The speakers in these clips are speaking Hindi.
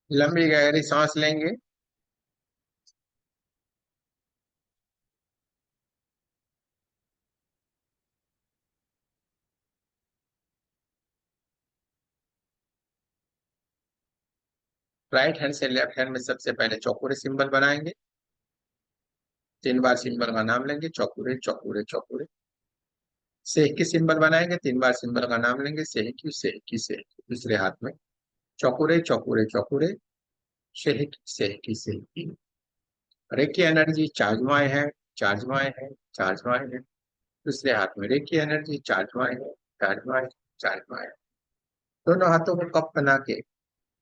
लंबी गहरी सांस लेंगे। राइट हैंड से लेफ्ट हैंड में सबसे पहले चौकोरे सिंबल बनाएंगे। 3 बार सिंबल का नाम लेंगे, चौकोरे चौकोरे चौकोरे। सेहकी सिंबल बनाएंगे, 3 बार सिंबल का नाम लेंगे, सेहकी सेहकी सेहकी। दूसरे हाथ में चौकोरे चौकोरे चौकोरे, सेहकी सेहकी सेहकी। रेकी एनर्जी चार्जमाए है, चार्जमाए है, चार्जमाए है। दूसरे हाथ में रेकी एनर्जी चार्जमाए है, चार्जमाए, चार्जमाए। दोनों हाथों को कप बना के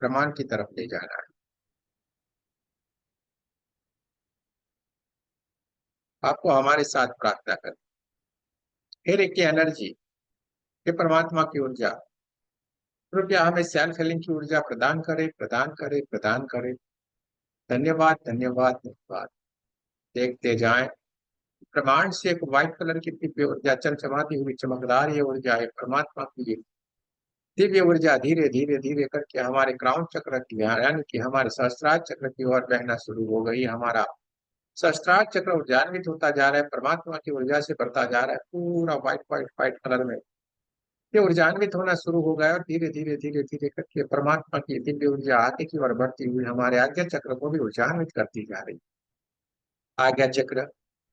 प्रमाण की तरफ ले जाना है। आपको हमारे साथ प्रार्थना करनी। हे रेकी एनर्जी, हे परमात्मा की ऊर्जा, कृपया हमें सेल्फ हीलिंग की ऊर्जा प्रदान करे, प्रदान करे, प्रदान करे। धन्यवाद, धन्यवाद, धन्यवाद। देखते जाएं, प्रमाण से एक व्हाइट कलर की दिव्य ऊर्जा चमचमाती हुई चमकदार ये ऊर्जा है परमात्मा की। ये दिव्य ऊर्जा धीरे धीरे धीरे करके हमारे क्राउन चक्र की यानी कि हमारे सहस्त्रार चक्र की ओर बहना शुरू हो गई। हमारा सहस्त्रार चक्र ऊर्जान्वित होता जा रहा है, परमात्मा की ऊर्जा से बढ़ता जा रहा है, पूरा व्हाइट व्हाइट व्हाइट कलर में ये ऊर्जान्वित होना शुरू हो गया। और धीरे धीरे धीरे धीरे करके परमात्मा की दिव्य ऊर्जा आगे की ओर बढ़ती हुई हमारे आज्ञा चक्र को भी ऊर्जान्वित करती जा रही है। आज्ञा चक्र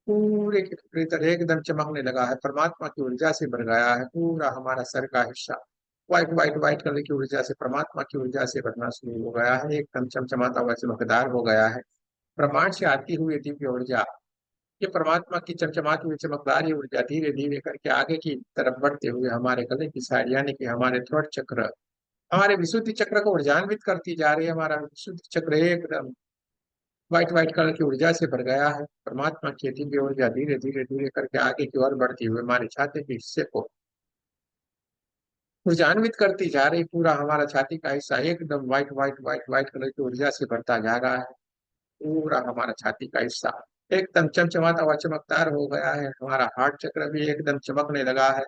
पूरे की पूरी तरह एकदम चमकने लगा है, परमात्मा की ऊर्जा से भर गया है। पूरा हमारा सर का हिस्सा व्हाइट व्हाइट व्हाइट कलर की ऊर्जा से, परमात्मा की ऊर्जा से भरना शुरू हो गया है, एकदम चमचमाता हुआ चमकदार हो गया है। ब्रह्मांड से आती हुई दिव्य ऊर्जा, ये परमात्मा की चमचमाती हुई चमकदार ये ऊर्जा धीरे धीरे करके आगे की तरफ बढ़ते हुए हमारे गले की साइड यानी कि हमारे थ्रोट चक्र, हमारे विशुद्धि चक्र को ऊर्जान्वित करती जा रही है। हमारा विशुद्धि चक्र एकदम व्हाइट व्हाइट कलर की ऊर्जा से भर गया है। परमात्मा की दिव्य ऊर्जा धीरे धीरे धीरे करके आगे की ओर बढ़ती हुई हमारे छाती के हिस्से को ऊर्जान्वित करती जा रही। पूरा हमारा छाती का हिस्सा एकदम white white white white colour की ऊर्जा से भरता जा रहा है। पूरा हमारा छाती का हिस्सा एकदम चमचमाता हुआ चमकदार हो गया है। हमारा हार्ट चक्र भी एकदम चमकने लगा है।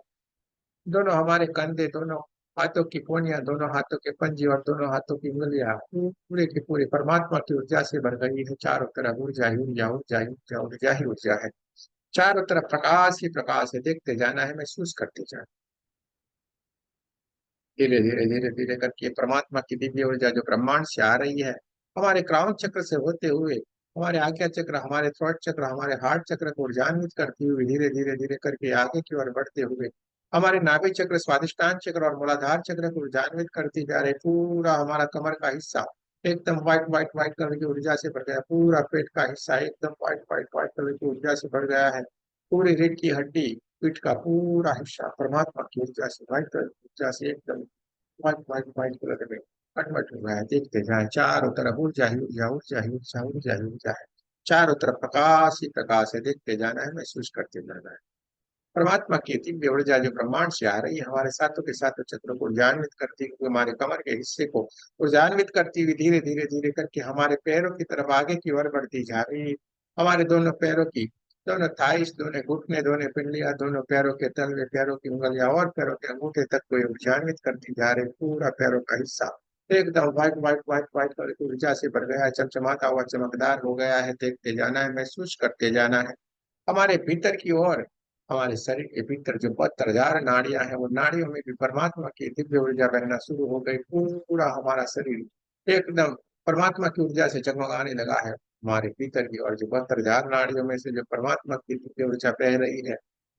दोनों हमारे कंधे, दोनों हाथों की कोहनियां, दोनों हाथों के पंजे और दोनों हाथों की उंगलियां पूरे की पूरी परमात्मा की ऊर्जा से भर गई है। चारों तरफ ऊर्जा ही ऊर्जा, ऊर्जा ही ऊर्जा, ऊर्जा ही ऊर्जा है। चारों तरफ प्रकाश ही प्रकाश है। देखते जाना है, महसूस करते जाना। धीरे धीरे धीरे धीरे करके परमात्मा की दिव्य ऊर्जा जो ब्रह्मांड से आ रही है, हमारे क्राउन चक्र से होते हुए हमारे आज्ञा चक्र, हमारे थ्रोट चक्र, हमारे हार्ट चक्र को ऊर्जान्वित करती हुई धीरे धीरे धीरे करके आगे की ओर बढ़ते हुए हमारे नाभि चक्र, स्वादिष्टान चक्र और मूलाधार चक्र को ऊर्जान्वित करती जा रही। पूरा हमारा कमर का हिस्सा एकदम व्हाइट व्हाइट व्हाइट कलर की ऊर्जा से भर गया। पूरा पेट का हिस्सा एकदम व्हाइट व्हाइट व्हाइट कलर की ऊर्जा से भर गया है। पूरी रीढ़ की हड्डी, पीठ का पूरा हिस्सा परमात्मा की ऊर्जा से, व्हाइट कलर की ऊर्जा से एकदम व्हाइट व्हाइट व्हाइट कलर में कन्वर्ट हुआ है। देखते जाए, चारों तरफ ऊर्जा ही ऊर्जा, ऊर्जा ही ऊर्जा, ऊर्जा ही ऊर्जा है। चारों तरफ प्रकाश ही प्रकाश है। देखते जाना है, महसूस करते जाना है। परमात्मा की दिव्य ऊर्जा जो ब्रह्मांड से आ रही है, हमारे साथों के साथ चक्र को ऊर्जान्वित करती हुई हमारे कमर के हिस्से को ऊर्जान्वित करती हुई धीरे धीरे धीरे करके हमारे पैरों की तरफ आगे की ओर बढ़ती जा रही है। हमारे दोनों पैरों की, दोनों थाइस, दोनों घुटने, दोनों पिंडलियां, दोनों पैरों के तलवे, पैरों की उंगलियां और पैरों के अंगूठे तक को ऊर्जान्वित करती जा रही। पूरा पैरों का हिस्सा एकदम white white white white colour की ऊर्जा से भर गया है, चमचमाता हुआ चमकदार हो गया है। देखते जाना है, महसूस करते जाना है। हमारे भीतर की ओर, हमारे शरीर के भीतर जो 72,000 नाड़ियां हैं, वो नाड़ियों में भी परमात्मा की दिव्य ऊर्जा बहना शुरू हो गई। पूरा हमारा शरीर एकदम परमात्मा की ऊर्जा से जगमगाने लगा है। हमारे भीतर की ओर जो 72,000 नाड़ियों में से जो परमात्मा की दिव्य ऊर्जा बह रही है,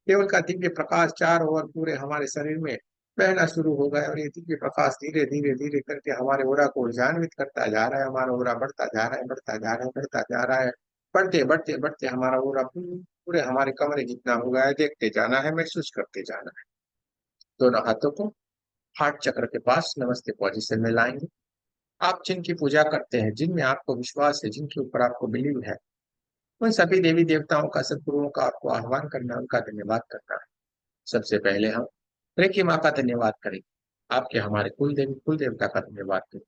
केवल का दिव्य प्रकाश चारों ओर पूरे हमारे शरीर में बहना शुरू हो गया। और ये दिव्य प्रकाश धीरे धीरे धीरे करके हमारे ओरा को ऊर्जान्वित करता जा रहा है। हमारा ओरा बढ़ता जा रहा है, बढ़ता जा रहा है, बढ़ता जा रहा है। बढ़ते बढ़ते बढ़ते हमारा ओरा पूरे हमारे कमरे जितना हो गया है। देखते जाना है, महसूस करते जाना है। दोनों हाथों को हार्ट चक्र के पास नमस्ते पोजीशन में लाएंगे। आप जिनकी पूजा करते हैं, जिनमें आपको विश्वास है, जिनके ऊपर आपको बिलीव है, उन सभी देवी देवताओं का, सदगुरुओं का आपको आह्वान करना, उनका धन्यवाद करना है। सबसे पहले हम रेखी माँ का धन्यवाद करेंगे। आपके हमारे कुल देवी कुल देवता का धन्यवाद करेंगे।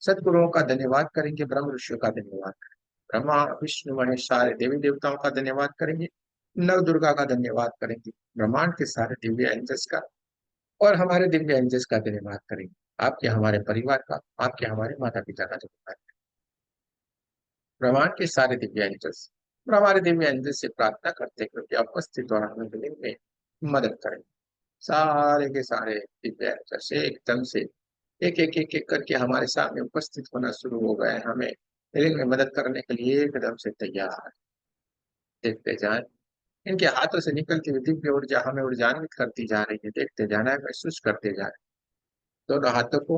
सदगुरुओं का धन्यवाद करेंगे। ब्रह्म ऋषियों का धन्यवाद करेंगे। ब्रह्मा विष्णु महेश सारे देवी देवताओं का धन्यवाद करेंगे। नव दुर्गा का धन्यवाद करेंगे। ब्रह्मांड के सारे दिव्य एंजल्स का और हमारे दिव्य एंजल्स का धन्यवाद करेंगे। आपके हमारे परिवार का, आपके हमारे माता पिता का जिम्मेदार है। ब्रह्मांड के सारे दिव्य एंजल्स और हमारे दिव्य एंजल से प्रार्थना करते हैं क्योंकि उपस्थित और हमें बिलिंग में मदद करें। सारे के सारे दिव्य एंजल्स एकदम से एक एक एक एक करके हमारे सामने उपस्थित होना शुरू हो गए, हमें बिलिंग में मदद करने के लिए एकदम से तैयार। देखते जाएं, इनके हाथों से निकलती हुई दिव्य ऊर्जा हमें ऊर्जान्वित करती जा रही है। देखते जाना है, महसूस करते जाए। दोनों हाथों को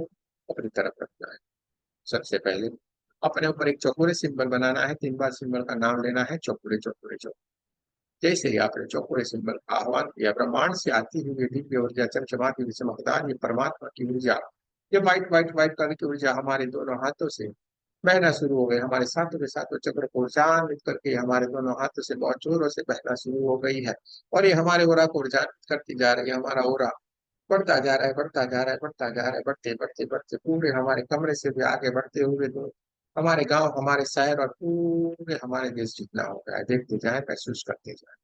अपनी तरफ रखना है। सबसे पहले अपने ऊपर एक चौकोरे सिंबल बनाना है। 3 बार सिंबल का नाम लेना है, चौकोरे चौकोरे चौकोरे। जैसे ही आपने चौकोरे सिंबल का आह्वान किया, ब्रह्मांड से आती हुई दिव्य ऊर्जा, चमचमाती हुई चमकदार, ये परमात्मा की ऊर्जा, ये व्हाइट व्हाइट व्हाइट कलर की ऊर्जा हमारे दोनों हाथों से बहना शुरू हो गई। हमारे सातों के सातों चक्र को ऊर्जान्वित करके हमारे दोनों हाथों से बहुत जोरों से बहना शुरू हो गई है। और ये हमारे ओरा को ऊर्जान्वित करती जा रही है। हमारा ओरा बढ़ता जा रहा है, बढ़ता जा रहा है, बढ़ता जा रहा है, बढ़ते बढ़ते बढ़ते पूरे हमारे कमरे से भी आगे बढ़ते हुए तो हमारे गांव, हमारे शहर और पूरे हमारे देश जितना हो गया है। देखते जाए, महसूस करते जाए।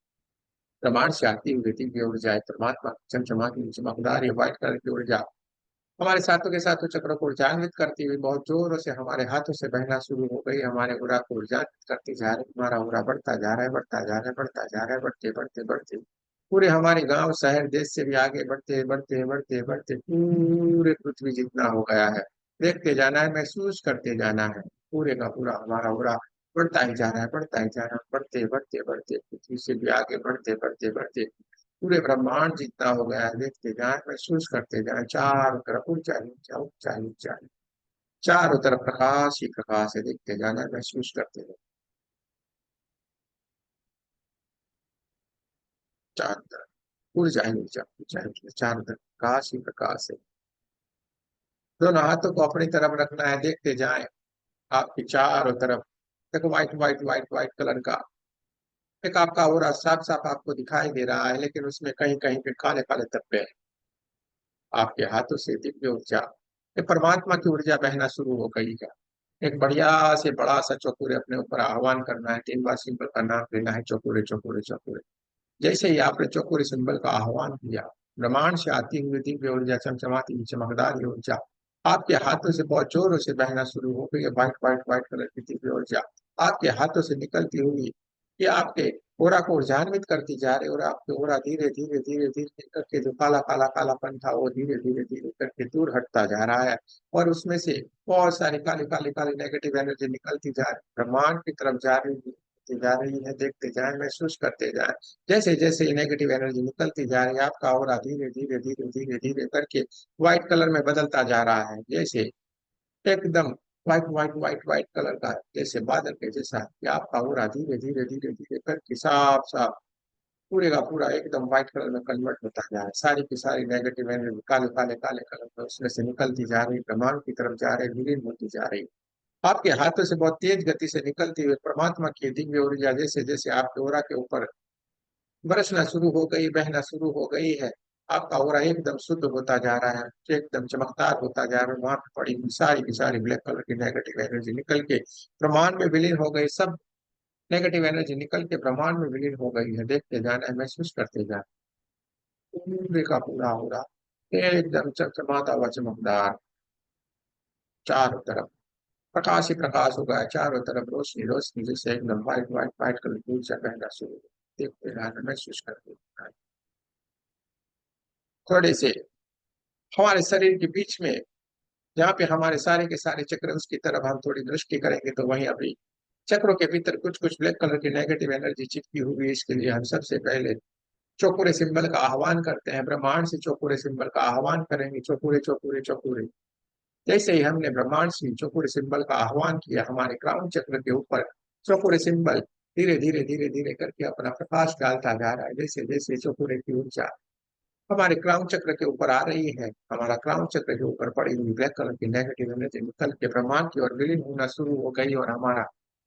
प्रमाण से आती हुई दिव्य ऊर्जा है, परमात्मा की चमचमाती हुई चमकदार ये व्हाइट कलर की ऊर्जा हमारे साथों के साथों चक्रों को ऊर्जान्वित करती हुई बहुत जोरों से हमारे हाथों से बहना शुरू हो गई। हमारे उरा को ऊर्जान्वित करती जा रही। हमारा उरा बढ़ता जा रहा है, बढ़ता जा रहा है, बढ़ता जा रहा है, बढ़ते बढ़ते बढ़ते पूरे हमारे गांव शहर देश से भी आगे बढ़ते बढ़ते बढ़ते बढ़ते पूरे पृथ्वी जितना हो गया है। देखते जाना है, महसूस करते जाना है। पूरे का पूरा हमारा उरा बढ़ता ही जा रहा है, बढ़ता ही जा रहा है, बढ़ते बढ़ते बढ़ते पृथ्वी से भी आगे बढ़ते बढ़ते बढ़ते पूरे ब्रह्मांड जितना हो गया है। देखते जाए, महसूस करते जाए। चारों तरफ ऊंचाई ऊंचाई ऊंचाई ऊंचाई, चारों तरफ प्रकाश ही प्रकाश है। देखते जाना, महसूस करते जाए। चारों तरफ ऊर्जा ही ऊर्जा, ऊंचाई ऊंचाई, चारों तरफ प्रकाश ही प्रकाश है। दोनों हाथों को अपनी तरफ रखना है। देखते जाए आपकी चारों तरफ। देखो white white white white colour का एक आपका ओरा साफ साफ आपको दिखाई दे रहा है, लेकिन उसमें कहीं कहीं पे काले काले धब्बे हैं। आपके हाथों से दिव्य ऊर्जा, ये परमात्मा की ऊर्जा बहना शुरू हो गई है। एक बढ़िया से बड़ा सा चौकुरे अपने ऊपर आह्वान करना है। 3 बार सिंबल का नाम लेना है, चौकुरे चौकुरे चौकुरे। जैसे ही आपने चौकुरे सिंबल का आह्वान किया, ब्रह्मांड से आती हुई दिव्य ऊर्जा, चमचमाती हुई चमकदार ये ऊर्जा आपके हाथों से बहुत जोरों से बहना शुरू हो गई है। व्हाइट व्हाइट व्हाइट कलर की दिव्य ऊर्जा आपके हाथों से निकलती हुई ये आपके ओरा को ऊर्जान्वित करती जा रही है। और आपके ओरा धीरे धीरे धीरे धीरे करके जो काला काला कालापन था वो धीरे धीरे धीरे करके दूर हटता जा रहा है। और उसमें से बहुत सारी काली काली काली नेगेटिव एनर्जी निकलती जा रही है, ब्रह्मांड की तरफ जा रही है, जा रही है। देखते जाए, महसूस करते जाए। जैसे जैसे नेगेटिव एनर्जी निकलती जा रही है, आपका ऑरा धीरे धीरे धीरे धीरे धीरे करके व्हाइट कलर में बदलता जा रहा है। जैसे एकदम white white white white colour का, जैसे बादल के जैसा कि आपका ऑरा धीरे धीरे धीरे धीरे करके साफ साफ पूरे का पूरा एकदम व्हाइट कलर में कन्वर्ट होता जा रहा है। सारी की सारी नेगेटिव एनर्जी काले काले काले कलर में उसमें से निकलती जा रही, ब्रह्मांड की तरफ जा रही, विलीन होती जा रही। आपके हाथों से बहुत तेज गति से निकलती हुई परमात्मा की दिव्य ऊर्जा जैसे जैसे आपके ओरा के ऊपर बरसना शुरू हो गई, बहना शुरू हो गई है। आपका ओरा एकदम शुद्ध होता जा रहा है, एकदम चमकदार होता जा रहा है। वहां पे पड़ी हुई सारी की सारी ब्लैक कलर की नेगेटिव एनर्जी निकल के ब्रह्मांड में विलीन हो गई। सब नेगेटिव एनर्जी निकल के ब्रह्मांड में विलीन हो गई है। देखते जाना है, महसूस करते जाना। पूरे का पूरा हो रहा एकदम चमचमाता हुआ चमकदार, चारों तरफ प्रकाश ही प्रकाश हो गया। चारों तरफ रोशनी रोशनी, जैसे एकदम व्हाइट व्हाइट व्हाइट कलर की ऊर्जा बहना शुरू हो। देखते जाना, महसूस करते जाना। थोड़े से हमारे शरीर के बीच में जहाँ पे हमारे सारे के सारे चक्र, उसकी तरफ हम थोड़ी दृष्टि करेंगे तो वहीं अभी चक्रों के भीतर कुछ कुछ ब्लैक कलर की नेगेटिव एनर्जी चिपकी हुई है। इसके लिए हम सबसे पहले चौकोरे सिंबल का आह्वान करते हैं। ब्रह्मांड से चौकोरे सिंबल का आह्वान करेंगे, चौकोरे चौकोरे चौकोरे। जैसे ही हमने ब्रह्मांड से चौकोरे सिंबल का आह्वान किया, हमारे क्राउन चक्र के ऊपर चौकोरे सिंबल धीरे धीरे धीरे धीरे करके अपना प्रकाश डालता जा रहा है। जैसे जैसे चौकोरे की ऊर्जा हमारे क्राउन चक्र के ऊपर आ रही है, हमारा क्राउन चक्र के ऊपर पड़ी हुई ब्लैक कलर की नेगेटिव एनर्जी निकल के ब्रह्मांड की ओर विलीन होना शुरू हो गई। और हमारा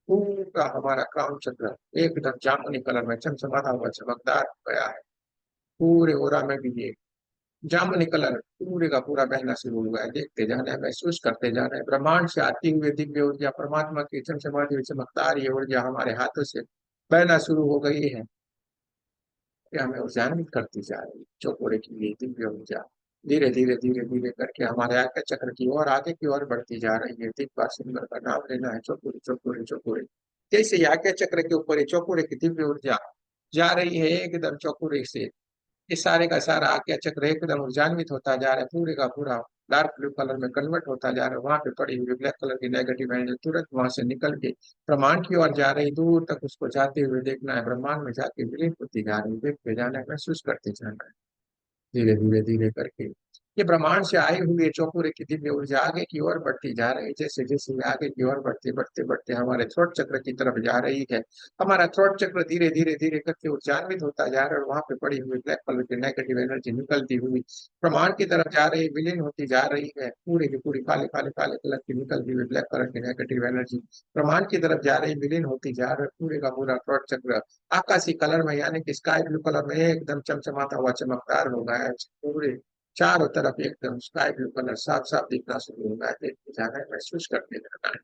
पूरा हमारा क्राउन चक्र एकदम जामुनी कलर में चमचमाता हुआ चमकदार हो गया है। पूरे ओरा में भी ये जामुनी कलर पूरे का पूरा बहना शुरू हुआ है। देखते जाना है, महसूस करते जाना है। ब्रह्मांड से आती हुई दिव्य ऊर्जा, परमात्मा की चमचमाती हुई चमकदार ये ऊर्जा हमारे हाथों से बहना शुरू हो गई है। ये हमें ऊर्जान्वित करती जा रही है। चौकोरे की ये दिव्य ऊर्जा धीरे धीरे धीरे धीरे करके हमारे आज्ञा चक्र की ओर आगे की ओर बढ़ती जा रही है। 3 बार सिंबल का नाम लेना है, चौकुरे चौकुरे चौकुरे। जैसे ही आज्ञा चक्र के ऊपर ये चौकुरे की दिव्य ऊर्जा जा रही है एकदम चौकुरे से, ये सारे का सारा आज्ञा चक्र एकदम ऊर्जान्वित होता जा रहा है, पूरे का पूरा डार्क ब्लू कलर में कन्वर्ट होता जा रहा है। वहां पे पड़ी हुई ब्लैक कलर की नेगेटिव एनर्जी तुरंत वहां से निकल के ब्रह्मांड की ओर जा रही, दूर तक उसको जाते हुए देखना है, ब्रह्मांड में जाके विलीन होती जा रही है, देखते जाना है, महसूस करते जाना है, धीरे धीरे धीरे करके ये ब्रह्मांड से आई हुई ये चौपुरे की दिव्य ऊर्जा आगे की ओर बढ़ती जा रही है। जैसे जैसे ये आगे की ओर बढ़ते बढ़ते बढ़ते हमारे थ्रोट चक्र की तरफ जा रही है। हमारा थ्रोट चक्र धीरे धीरे धीरे करके ऊर्जान्वित होता जा रहा है, और वहां पे पड़ी हुई ब्लैक कलर की नेगेटिव एनर्जी निकलती हुई ब्रह्मांड की तरफ जा रही, विलीन होती जा रही है। पूरी की पूरी काले काले काले कलर की निकलती हुई ब्लैक कलर की नेगेटिव एनर्जी ब्रह्मांड की तरफ जा रही, विलीन होती जा रही है। पूरे का पूरा थ्रोट चक्र आकाशी कलर में यानी कि स्काई ब्लू कलर में एकदम चमचमाता हुआ चमकदार हो गया है। पूरे चारों तरफ एकदम स्काई ब्लू कलर साफ साफ दिखना शुरू होगा, देखते जाना है, महसूस करते जाना है।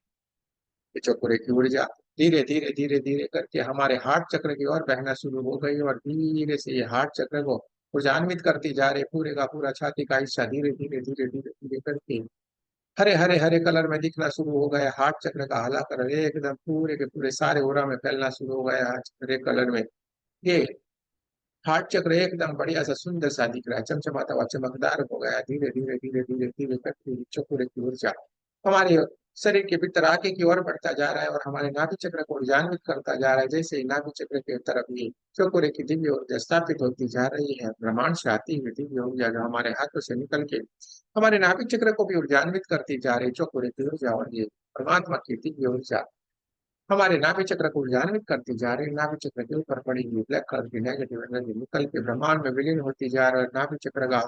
ये चक्रे की ऊर्जा धीरे धीरे धीरे धीरे करके हमारे हार्ट चक्र की ओर बहना शुरू हो गई, और धीरे से ये हार्ट चक्र को ऊर्जान्वित करती जा रही, पूरे का पूरा छाती का हिस्सा धीरे धीरे धीरे धीरे धीरे करके हरे हरे हरे कलर में दिखना शुरू हो गया। हार्ट चक्र का हला कलर एकदम पूरे के पूरे सारे ओरा में फैलना शुरू हो गया, हरे कलर में। ये हार्ट चक्र एकदम बढ़िया सा सुंदर सा दिख रहा है, चमचमाता हुआ चमकदार हो गया, धीरे धीरे धीरे धीरे धीरे करके चक्र की ऊर्जा हमारे शरीर के भीतर आगे की ओर बढ़ता जा रहा है, और हमारे नाभि चक्र को ऊर्जान्वित करता जा रहा है। जैसे ही नाभि चक्र की तरफ ये चक्र की दिव्य ऊर्जा स्थापित होती जा रही है, ब्रह्मांड से आती हुई दिव्य ऊर्जा जो हमारे हाथों से निकल के हमारे नाभि चक्र को भी ऊर्जान्वित करती जा रही है, चक्र की ऊर्जा, और ये परमात्मा की दिव्य ऊर्जा हमारे नाभि चक्र को ऊर्जान्वित करती जा रही है। नाभि चक्र के ऊपर पड़ी हुई ब्लैक कलर की नेगेटिव एनर्जी निकल के ब्रह्मांड में विलीन होती जा रही है। नाभि चक्र का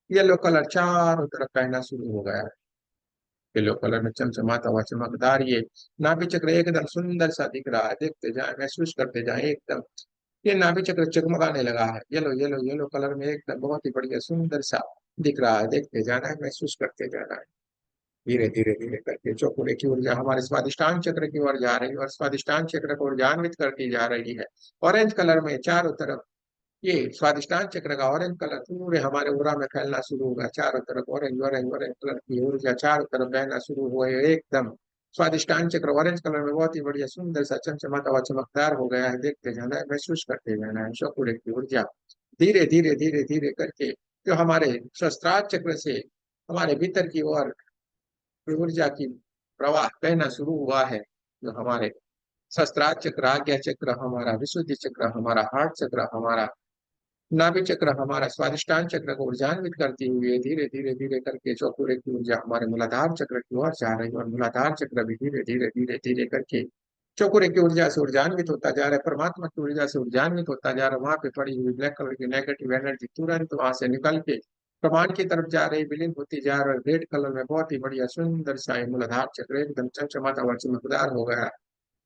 येलो कलर चारों तरफ फैलना शुरू हो गया है। येलो कलर में चमचमाता हुआ चमकदार ये नाभि चक्र एकदम सुंदर सा दिख रहा है, देखते जाए, महसूस करते जाए एकदम। ये नाभि चक्र चमकाने लगा है, येलो येलो येलो कलर में एकदम बहुत ही बढ़िया सुंदर सा दिख रहा है, देखते जाना है, महसूस करते जाना है। धीरे धीरे धीरे करके चौकुरे की ऊर्जा हमारे स्वादिष्टान चक्र की ओर जा रही है, और स्वादिष्टान चक्र को ऊर्जान्वित करती जा रही है। ऑरेंज कलर में चारों तरफ ये स्वादिष्टान चक्र का ऑरेंज कलर पूरे हमारे उरा में फैलना शुरू होगा, चारों तरफ ऑरेंज ऑरेंज ऑरेंज कलर की ऊर्जा चारों तरफ बहना शुरू हुआ है एकदम। स्वादिष्टान चक्र ऑरेंज कलर में बहुत ही बढ़िया सुंदर सा चमचमाता हुआ चमकदार हो गया है, देखते जाना है, महसूस करते जाना है। चौकुरे की ऊर्जा धीरे धीरे धीरे धीरे करके जो हमारे शस्त्रार्थ चक्र से हमारे भीतर की ओर ऊर्जा की प्रवाह बहना शुरू हुआ है, जो हमारे शस्त्रार्थ चक्र, आज्ञा चक्र, हमारा विशुद्धि चक्र, हमारा हार्ट चक्र, हमारा नाभि चक्र, हमारा स्वादिष्टान चक्र को ऊर्जान्वित करती हुई धीरे धीरे धीरे करके चौकुरे की ऊर्जा हमारे मूलाधार चक्र की ओर जा रही है, और मूलाधार चक्र भी धीरे धीरे धीरे धीरे करके चौकुरे की ऊर्जा से ऊर्जान्वित होता जा रहा है, परमात्मा की ऊर्जा से ऊर्जान्वित होता जा रहा है। वहां पे पड़ी हुई ब्लैक कलर की नेगेटिव एनर्जी तुरंत वहां से निकल के प्रमाण की तरफ जा रही, विलीन होती जा रही है। रेड कलर में बहुत ही बढ़िया सुंदर सा ये मूलाधार चक्र एकदम चमचमाता हुआ चमकदार हो गया।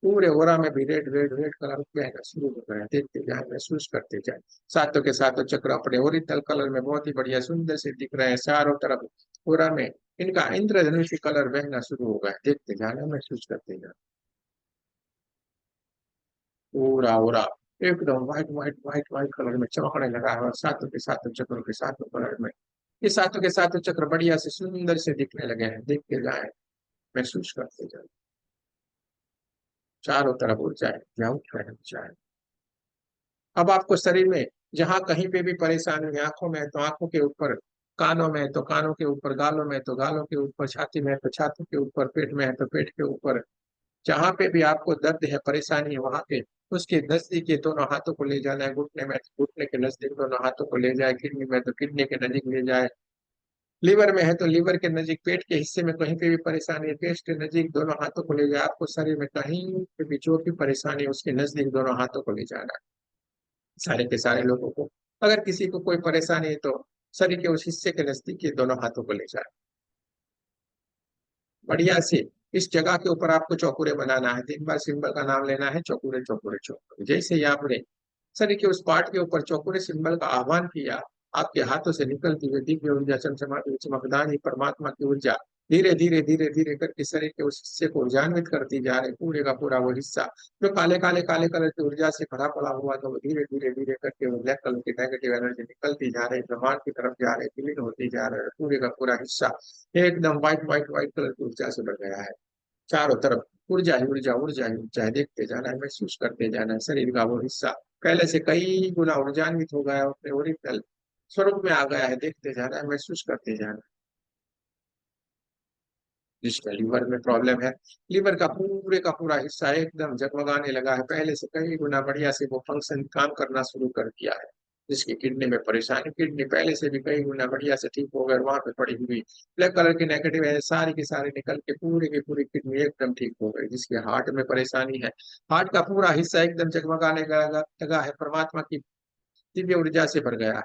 पूरे ओरा में भी रेड रेड रेड कलर बहना शुरू हो गया, देखते जाए, महसूस करते जाए। सातों के सातों चक्र अपने ओरिजिनल कलर में बहुत ही बढ़िया सुंदर से दिख रहे हैं चारों तरफ ओरा में। इनका इंद्रधनुषी कलर बहना शुरू हो गया, देखते जाना, महसूस करते जाना। पूरा ओरा एकदम white white white white colour में चमकने लगा है, और सातों के सातों चक्रों के सातों कलर में ये सातों के सातों चक्र बढ़िया से सुंदर से दिखने लगे हैं, देखते जाए, महसूस करते जाए। चारों तरफ ऊर्जा है। अब आपको शरीर में जहां कहीं पे भी परेशानी है, आंखों में है तो आंखों के ऊपर, कानों में है तो कानों के ऊपर, गालों में है तो गालों के ऊपर, छाती में है तो छाती के ऊपर, पेट में है तो पेट के ऊपर, जहां पे भी आपको दर्द है, परेशानी है, वहां पे उसके नजदीक ये दोनों हाथों को ले जाना है। घुटने में है तो घुटने के नजदीक दोनों हाथों को ले जाए, किडनी में है तो किडनी के नजदीक ले जाए, लीवर में है तो लीवर के नजदीक, पेट के हिस्से में कहीं पे भी परेशानी है, पेट के नजदीक दोनों हाथों को ले जाए। आपको शरीर में कहीं पे भी जो भी परेशानी है उसके नजदीक दोनों हाथों को ले जाना है, सारे के सारे लोगों को। अगर किसी को कोई परेशानी है तो शरीर के उस हिस्से के नजदीक ये दोनों हाथों को ले जाए, बढ़िया से। इस जगह के ऊपर आपको चौकुरे बनाना है, 3 बार सिंबल का नाम लेना है, चौकुरे चौकुरे चौकुरे। जैसे ही आपने शरीर के उस पार्ट के ऊपर चौकुरे सिंबल का आह्वान किया, आपके हाथों से निकलती हुई दिव्य ऊर्जा, चमचमाती हुई चमकदार ही परमात्मा की ऊर्जा धीरे धीरे धीरे धीरे करके शरीर के उस हिस्से को ऊर्जान्वित करती जा रही, पूरे का पूरा वो हिस्सा जो काले काले काले कलर की ऊर्जा से भरा पड़ा हुआ था, वो धीरे धीरे धीरे करके वो ब्लैक कलर की नेगेटिव एनर्जी निकलती जा रही, ब्रह्मांड की तरफ जा रही, विलीन होती जा रही है। पूरे का पूरा हिस्सा एकदम व्हाइट व्हाइट व्हाइट कलर की ऊर्जा से भर गया है। चारों तरफ ऊर्जा ही ऊर्जा, ऊर्जा ही ऊर्जा है। देखते जाना है, महसूस करते जाना है। शरीर का वो हिस्सा पहले से कई गुना ऊर्जान्वित हो गया है, अपने ओरिजिनल स्वरूप में आ गया है। देखते जाना है, महसूस करते जाना है। जिसका लीवर में प्रॉब्लम है, लीवर का पूरे का पूरा हिस्सा एकदम जगमगाने लगा है, पहले से कई गुना बढ़िया से वो फंक्शन काम करना शुरू कर दिया है। जिसकी किडनी में परेशानी, किडनी पहले से भी कई गुना बढ़िया से ठीक हो गई, वहां पे पड़ी हुई ब्लैक कलर की नेगेटिव है सारी की सारी निकल के पूरी की पूरी किडनी एकदम ठीक हो गई। जिसके हार्ट में परेशानी है, हार्ट का पूरा हिस्सा एकदम जगमगाने लगा है, परमात्मा की दिव्य ऊर्जा से भर गया है।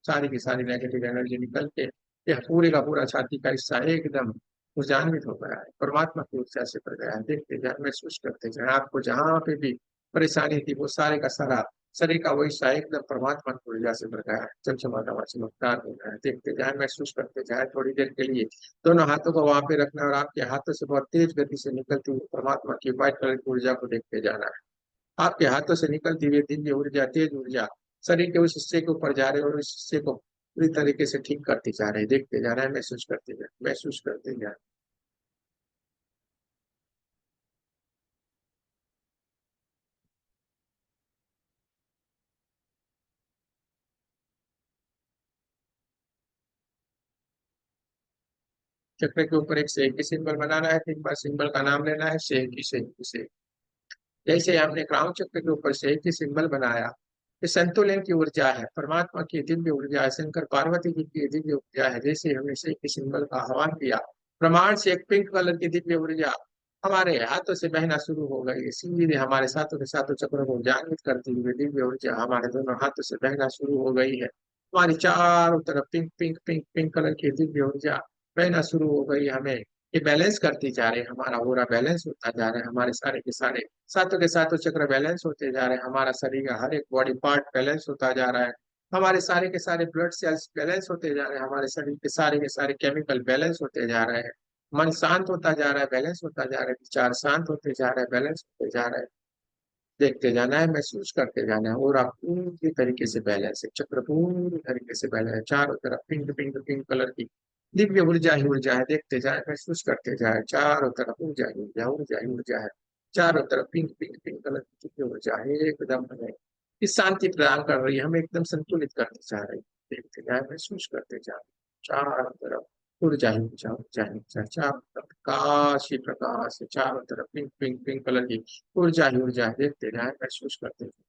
सारी की सारी नेगेटिव एनर्जी निकल के यह पूरे का पूरा छाती का हिस्सा एकदम ऊर्जान्वित हो गया है, परमात्मा की ऊर्जा से भर गया है। देखते जाए, महसूस करते जाए, आपको जहाँ पे भी परेशानी थी वो सारे का सारा शरीर का वो हिस्सा एकदम परमात्मा की ऊर्जा से भर गया है, चमचमाता चमकदार हो गया है। देखते जाए, महसूस करते जाए, थोड़ी देर के लिए दोनों हाथों को वहां पे रखना और आपके हाथों से बहुत तेज गति से निकलती हुई परमात्मा की व्हाइट कलर की ऊर्जा को देखते जाना है। आपके हाथों से निकलती हुई दिव्य ऊर्जा, तेज ऊर्जा शरीर के उस हिस्से के ऊपर जा रहे हैं और उस हिस्से को पूरी तरीके से ठीक करते जा रहे हैं। देखते जा रहे हैं, महसूस करते जा रहे हैं, महसूस करते जा रहे हैं। चक्र के ऊपर एक शेर की सिंबल बनाना है, 3 बार सिंबल का नाम लेना है, शेर की शेर की शेर। जैसे आपने क्राउन चक्र के ऊपर शेर की सिंबल बनाया, ये संतुलन की ऊर्जा है, परमात्मा की दिव्य ऊर्जा है, शंकर पार्वती जी की दिव्य ऊर्जा है। जैसे हमने शेर की सिंबल का आह्वान किया, प्रमाण से एक पिंक कलर की दिव्य ऊर्जा हमारे हाथों से बहना शुरू हो गई। सीधे हमारे सातों के सातों चक्रों को जागृत करती हुई दिव्य ऊर्जा हमारे दोनों हाथों से बहना शुरू हो गई है। हमारी चारों तरफ pink pink pink pink colour की दिव्य ऊर्जा बहना शुरू हो गई। हमें ये बैलेंस करती जा रही है, हमारा पूरा बैलेंस होता जा रहा है, हमारे सारे के सारे सातों के सातों चक्र बैलेंस होते जा रहे हैं, हमारा शरीर का हर एक बॉडी पार्ट बैलेंस होता जा रहा है, हमारे सारे के सारे ब्लड सेल्स बैलेंस होते जा रहे हैं, हमारे शरीर के सारे केमिकल बैलेंस होते जा रहे हैं। मन शांत होता जा रहा है, बैलेंस होता जा रहा है, विचार शांत होते जा रहे हैं, बैलेंस होते जा रहे हैं। देखते जाना है, महसूस करते जाना है, और आप पूरी तरीके से बैलेंस है, चक्र पूरी तरीके से बैलेंस है, चारों तरफ पिंक पिंक पिंक कलर की दिव्य ऊर्जा ही ऊर्जा है। देखते जाए, महसूस करते जाए, चारों तरफ ऊर्जा ही ऊर्जा, ऊर्जा ही ऊर्जा है। चारों तरफ पिंक पिंक पिंक कलर की दिव्य ऊर्जा है, एकदम हमें इस शांति प्रदान कर रही है, हमें एकदम संतुलित करते जा रही है। देखते जाए, महसूस करते जाए, चारों तरफ ऊर्जा ही ऊर्जा, ऊर्जा ही ऊर्जा, चारों तरफ प्रकाश ही प्रकाश है, चारों तरफ पिंक पिंक पिंक कलर की ऊर्जा ही ऊर्जा है। देखते जाए, महसूस करते जाए,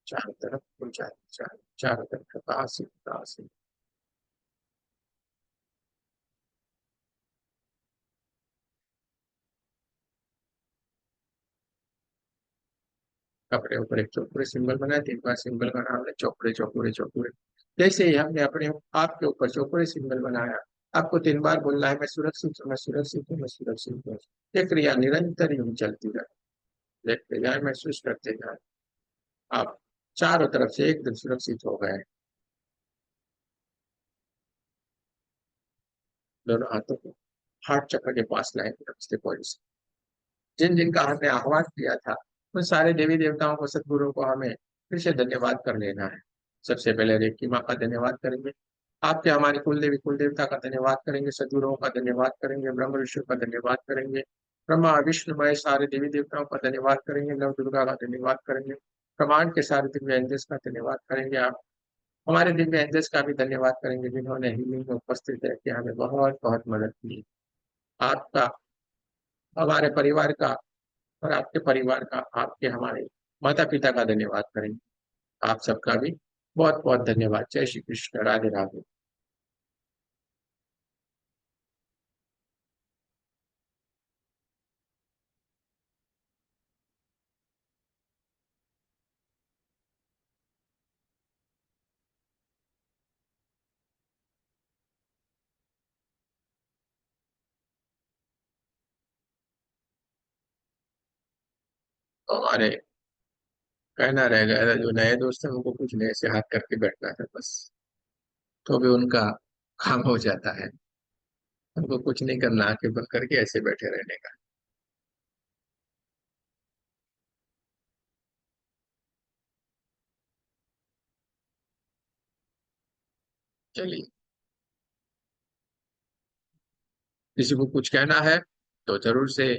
चारों तरफ ऊर्जा ही ऊर्जा है, चारों तरफ प्रकाश ही प्रकाश है। कपड़े ऊपर एक चौकोरे सिंबल बनाए, 3 बार सिंबल का नाम है चौकोरे चौकोरे चौकोरे। जैसे ही हमने अपने आपके ऊपर चौकोरे सिंबल बनाया, आपको 3 बार बोलना है, मैं सुरक्षित हूँ, मैं सुरक्षित हूँ, मैं सुरक्षित हूँ। ये क्रिया निरंतर यूं चलती रहे। देखते जाए, महसूस करते जाए, आप चारों तरफ से एकदम सुरक्षित हो गए। दोनों हाथों को हार्ट चक्र के पास लाए, नमस्ते पॉइंट्स। जिन जिनका हमने आह्वान किया था, उन सारे देवी देवताओं को, सदगुरुओं को हमें फिर से धन्यवाद कर लेना है। सबसे पहले रेकी माँ का धन्यवाद करेंगे, आपके हमारी कुल देवी कुल देवता का धन्यवाद करेंगे, सदगुरुओं का धन्यवाद करेंगे, ब्रह्म विष्णु का धन्यवाद करेंगे, ब्रह्मा विष्णु महेश सारे देवी देवताओं का धन्यवाद करेंगे, नव दुर्गा का धन्यवाद करेंगे, ब्रह्मांड के सारे दिव्य एंजल्स का धन्यवाद करेंगे। आप हमारे दिव्य एंजल्स का भी धन्यवाद करेंगे, जिन्होंने हीलिंग में उपस्थित है कि हमें बहुत बहुत मदद की। आपका, हमारे परिवार का और आपके परिवार का, आपके हमारे माता पिता का धन्यवाद करेंगे। आप सबका भी बहुत बहुत धन्यवाद। जय श्री कृष्ण, राधे राधे। तो हमारे कहना रह गया था, जो नए दोस्त हैं उनको कुछ नए से हाथ करके बैठना था बस, तो भी उनका काम हो जाता है। हमको कुछ नहीं करना, आंखें बंद करके ऐसे बैठे रहने का। चलिए, किसी को कुछ कहना है तो जरूर से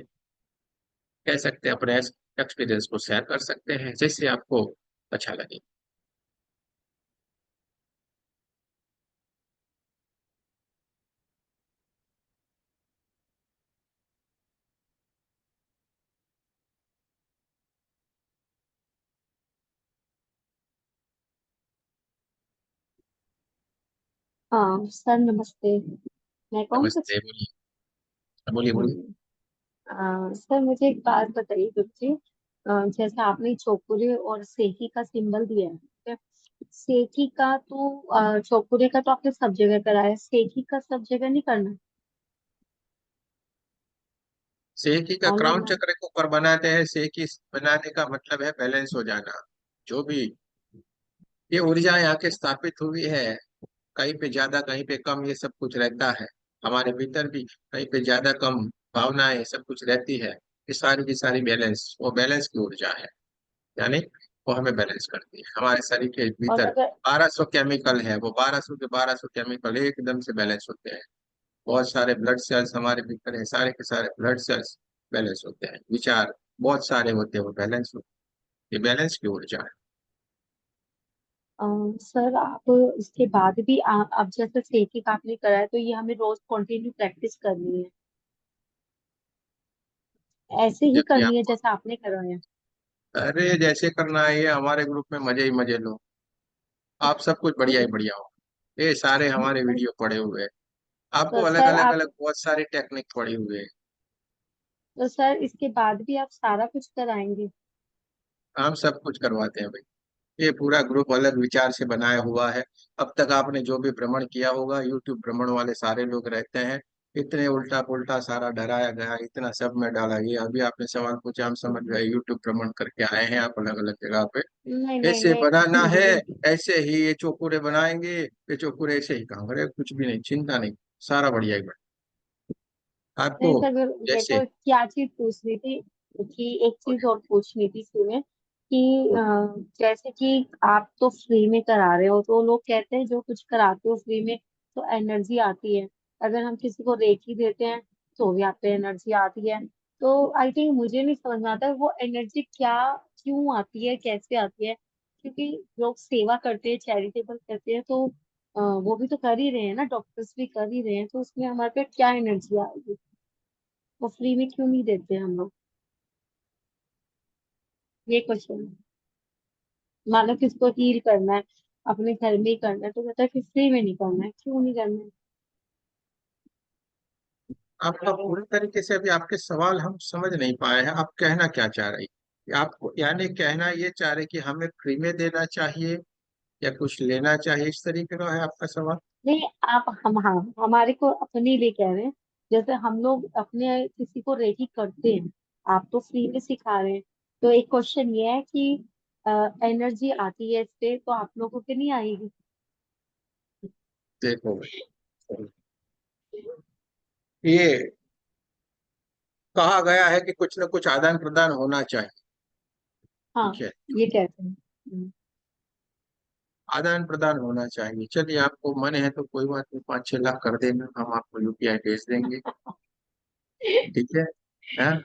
कह सकते हैं, अपने एक्सपीरियंस को शेयर कर सकते हैं, जैसे आपको अच्छा लगे। हाँ सर, नमस्ते। मैं कौन कुछ। नमस्ते, बोलिए। बोलिए बोलिए। हम्म, सर मुझे एक बात बताइए गुरुजी। जैसे आपने चौकुरे और सेकी का सिंबल दिया है, ठीक है। सेकी का तो चौकुरे का तो आपने सब जगह कराया है, सेकी का सब जगह नहीं करना। सेकी का ऑनली क्राउन वन। चक्र के ऊपर बनाते हैं। सेकी बनाने का मतलब है बैलेंस हो जाना। जो भी ये ऊर्जा यहाँ के स्थापित हुई है, कहीं पे ज्यादा कहीं पे कम, ये सब कुछ रहता है। हमारे भीतर भी कहीं पे ज्यादा कम भावनाएं सब कुछ रहती है। ये सारी की सारी बैलेंस, वो बैलेंस की ऊर्जा है। यानी वो हमें बैलेंस करती है। हमारे शरीर के और भीतर अगर 1200 केमिकल है, वो 1200 के 1200 केमिकल एकदम से बैलेंस होते हैं। बहुत सारे ब्लड सेल्स हमारे भीतर है, सारे के सारे ब्लड सेल्स बैलेंस होते हैं। विचार बहुत सारे होते हैं, वो बैलेंस होते हैं। ये बैलेंस की ऊर्जा है। अ, सर आप इसके बाद भी अब जैसे सेकी का आपने करा है तो ये हमें रोज कंटिन्यू प्रैक्टिस करनी है, ऐसे ही जब भी करनी है आपको, जैसे आपने कराया। अरे जैसे करना है, ये हमारे ग्रुप में मजे ही मजे लो। आप सब कुछ बढ़िया ही बढ़िया हो। ये सारे हमारे तो, वीडियो पड़े हुए हैं। आपको तो अलग सर अलग आप अलग बहुत सारे टेक्निक पड़ी हुए हैं। तो सर इसके बाद भी आप सारा कुछ कराएंगे। हम सब कुछ करवाते हैं भाई। ये पूरा ग्रुप अलग विचार से बनाया हुआ है। अब तक आपने जो भी भ्रमण किया होगा, यूट्यूब भ्रमण वाले सारे लोग रहते हैं। इतने उल्टा पुल्टा सारा डराया गया, इतना सब में डाला गया। अभी आपने सवाल पूछा, हम समझ गए। यूट्यूब भ्रमण करके आए हैं आप अलग अलग जगह पे। नहीं नहीं ऐसे बनाना नहीं है, गुरु। ऐसे ही ये चोकुरे बनाएंगे, ये चोकुरे ऐसे ही काम करें, कुछ भी नहीं, चिंता नहीं। सारा बढ़िया ही बढ़िया आपको नहीं सर, मेरे जैसे। को क्या चीज पूछनी थी कि एक चीज और पूछनी थी इसमें कि जैसे कि आप तो फ्री में करा रहे हो तो लोग कहते हैं जो कुछ कराते हो फ्री में तो एनर्जी आती है। अगर हम किसी को रेकी देते हैं तो भी आप पे एनर्जी आती है। तो आई थिंक मुझे नहीं समझ में आता वो एनर्जी क्या, क्यों आती है, कैसे आती है। क्योंकि लोग सेवा करते हैं, चैरिटेबल करते हैं तो वो भी तो कर ही रहे हैं ना, डॉक्टर्स भी कर ही रहे हैं, तो उसमें हमारे पे क्या एनर्जी आएगी। वो फ्री में क्यों नहीं देते हम लोग, ये क्वेश्चन है। मान लो किसको हील करना है, अपने घर में ही करना है तो कहता है कि फ्री में नहीं करना है, क्यों नहीं करना है। आपका पूरी तरीके से अभी आपके सवाल हम समझ नहीं पाए हैं। आप कहना क्या चाह रही हैं? आपको यानी कहना ये चाह रहे कि हमें फ्री में देना चाहिए या कुछ लेना चाहिए, इस तरीके का है आपका सवाल? नहीं, आप हम हाँ हमारे को अपने लिए कह रहे हैं। जैसे हम लोग अपने किसी को रेकी करते हैं, आप तो फ्री में सिखा रहे हैं। तो एक क्वेश्चन ये है कि एनर्जी आती है इससे तो आप लोगों के नहीं आएगी। देखो ये कहा गया है कि कुछ न कुछ आदान प्रदान होना चाहिए। हाँ, ठीक है, ये कहते हैं। आदान आदान प्रदान होना चाहिए। चलिए, आपको मन है तो कोई बात नहीं, 5-6 लाख कर देना, हम आपको यूपीआई भेज देंगे। ठीक है। हाँ,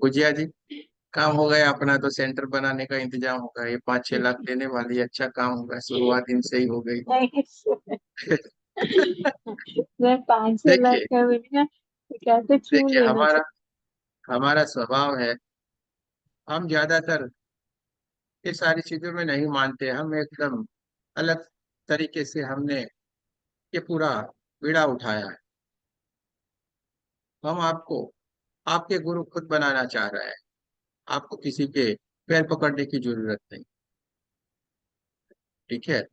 पूजिया जी, काम हो गया अपना, तो सेंटर बनाने का इंतजाम होगा। ये 5-6 लाख देने वाली अच्छा काम होगा, शुरुआत इनसे ही हो गई। नहीं, मैं 5-6 लाख देखिए, का मिल गया तो कहते क्यों देखिए लेना हमारा चाहिए। हमारा स्वभाव है, हम ज्यादातर ये सारी चीजों में नहीं मानते। हम एकदम अलग तरीके से हमने ये पूरा बीड़ा उठाया है। हम आपको आपके गुरु खुद बनाना चाह रहे हैं। आपको किसी के पैर पकड़ने की जरूरत नहीं। ठीक है।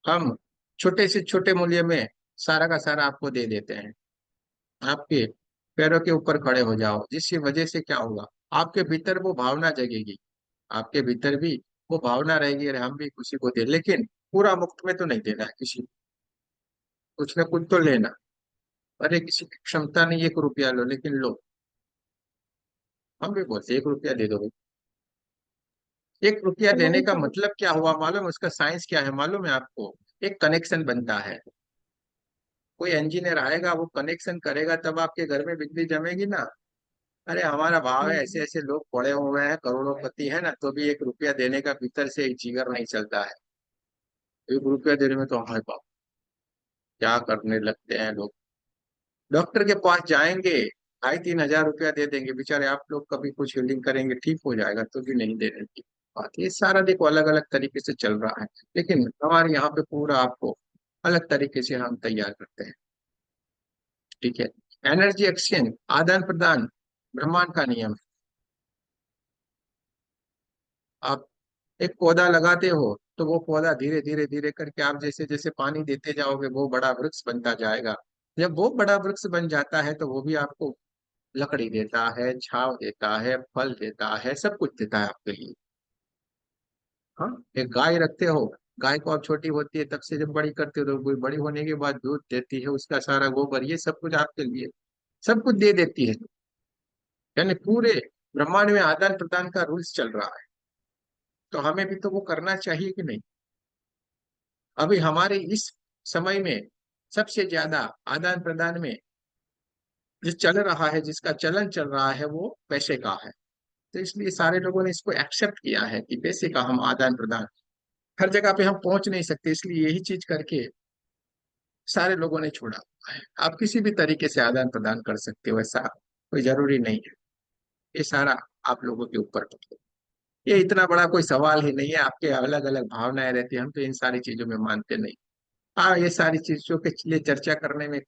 हम छोटे से छोटे मूल्य में सारा का सारा आपको दे देते हैं। आपके पैरों के ऊपर खड़े हो जाओ, जिसकी वजह से क्या होगा, आपके भीतर वो भावना जगेगी। आपके भीतर भी वो भावना रहेगी, अरे हम भी किसी को दे, लेकिन पूरा मुफ्त में तो नहीं देना है किसी को, कुछ ना कुछ तो लेना। अरे किसी की क्षमता नहीं 1 रुपया लो, लेकिन लो। हम भी बोलते 1 रुपया दे दो भाई। 1 रुपया तो देने वही का तो। मतलब क्या हुआ मालूम है? उसका साइंस क्या है मालूम है आपको? एक कनेक्शन बनता है। कोई इंजीनियर आएगा, वो कनेक्शन करेगा, तब आपके घर में बिजली जमेगी ना। अरे हमारा भाव है, ऐसे हम्म। ऐसे लोग पड़े हुए हैं, करोड़ों पति है ना, तो भी 1 रुपया देने का भीतर से एक जिगर नहीं चलता है। 1 रुपया देने में तो हमारे बाप क्या करने लगते हैं लोग। डॉक्टर के पास जाएंगे, 2,500-3,000 रुपया दे देंगे बेचारे। आप लोग कभी कुछ हीलिंग करेंगे, ठीक हो जाएगा, तो भी नहीं देने की बात। ये सारा देखो अलग अलग तरीके से चल रहा है, लेकिन हमारे यहाँ पे पूरा आपको अलग तरीके से हम तैयार करते हैं। ठीक है। एनर्जी एक्सचेंज, आदान प्रदान, ब्रह्मांड का नियम। आप एक पौधा लगाते हो, तो वो पौधा धीरे धीरे धीरे करके आप जैसे जैसे पानी देते जाओगे, वो बड़ा वृक्ष बनता जाएगा। जब वो बड़ा वृक्ष बन जाता है, तो वो भी आपको लकड़ी देता है, छांव देता है, फल देता है, सब कुछ देता है आपके लिए। हाँ। एक गाय रखते हो, गाय को अब छोटी होती है, तब से जब बड़ी करते हो, तो कोई बड़ी होने के बाद दूध देती है, उसका सारा गोबर, ये सब कुछ आपके लिए सब कुछ दे देती है। यानी पूरे ब्रह्मांड में आदान प्रदान का रूल्स चल रहा है। तो हमें भी तो वो करना चाहिए कि नहीं? अभी हमारे इस समय में सबसे ज्यादा आदान प्रदान में जो चल रहा है, जिसका चलन चल रहा है, वो पैसे का है। तो इसलिए सारे लोगों ने इसको एक्सेप्ट किया है कि पैसे का हम आदान प्रदान, हर जगह पे हम पहुंच नहीं सकते, इसलिए यही चीज करके सारे लोगों ने छोड़ा हुआ है। आप किसी भी तरीके से आदान प्रदान कर सकते हो, ऐसा कोई जरूरी नहीं है। ये सारा आप लोगों के ऊपर है। ये इतना बड़ा कोई सवाल ही नहीं है। आपके अलग अलग भावनाएं रहती है, हम तो इन सारी चीजों में मानते नहीं। हाँ, ये सारी चीजों के लिए चर्चा करने में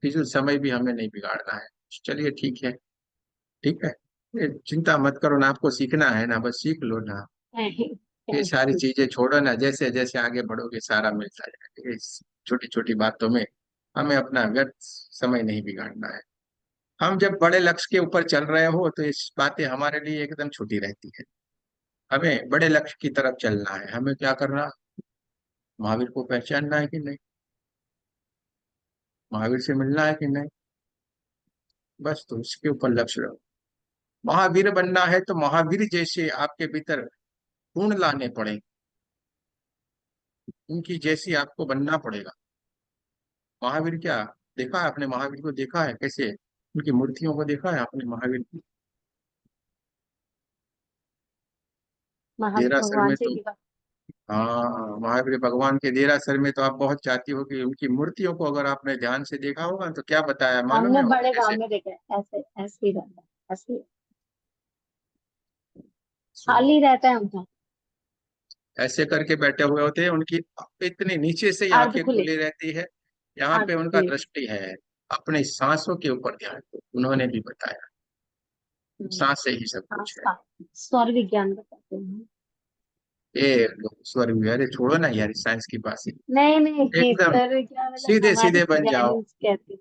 फिजूल समय भी हमें नहीं बिगाड़ना है। चलिए ठीक है। ठीक है। ये चिंता मत करो ना, आपको सीखना है ना, बस सीख लो ना। नहीं, ये थैंक सारी यू। चीजें छोड़ो ना, जैसे जैसे आगे बढ़ोगे सारा मिलता जाएगा। इस छोटी छोटी बातों में हमें अपना व्यर्थ समय नहीं बिगाड़ना है। हम जब बड़े लक्ष्य के ऊपर चल रहे हो, तो इस बातें हमारे लिए एकदम छोटी रहती है। हमें बड़े लक्ष्य की तरफ चलना है। हमें क्या करना? महावीर को पहचानना है कि नहीं? महावीर से मिलना है कि नहीं? बस तो उसके ऊपर लक्ष्य रहो। महावीर बनना है, तो महावीर जैसे आपके भीतर गुण लाने पड़े, उनकी जैसी आपको बनना पड़ेगा। महावीर क्या, देखा है आपने महावीर को? देखा है कैसे? उनकी मूर्तियों को देखा है आपने महावीर की? महावीर देरासर भगवान में से तो, ही बात। हाँ, महावीर भगवान के देरासर में तो आप बहुत चाहती हो कि उनकी मूर्तियों को अगर आपने ध्यान से देखा होगा, तो क्या बताया मालूम हमने है वो बड़े कैसे? गांव में देखा है, ऐसे ऐसे ही रहता है, ऐसे ही खाली रहता है उनका। ऐसे करके बैठे हुए होते हैं, उनकी इतनी नीचे से ही अर्ध आंखें खुले। खुली रहती है। यहाँ अर्ध पे उनका खुले। दृष्टि है। अपनी सांसों के ऊपर ध्यान दो, उन्होंने भी बताया। हम्म। सांस से ही सब हाँ, कुछ है। स्वर विज्ञान बताते हैं। ये स्वर भी, अरे छोड़ो ना यार साइंस की बात ही। नहीं नहीं, एकदम स्वर विज्ञान मतलब सीधे हमारी सीधे बन जाओ। फ्रेंड्स कहते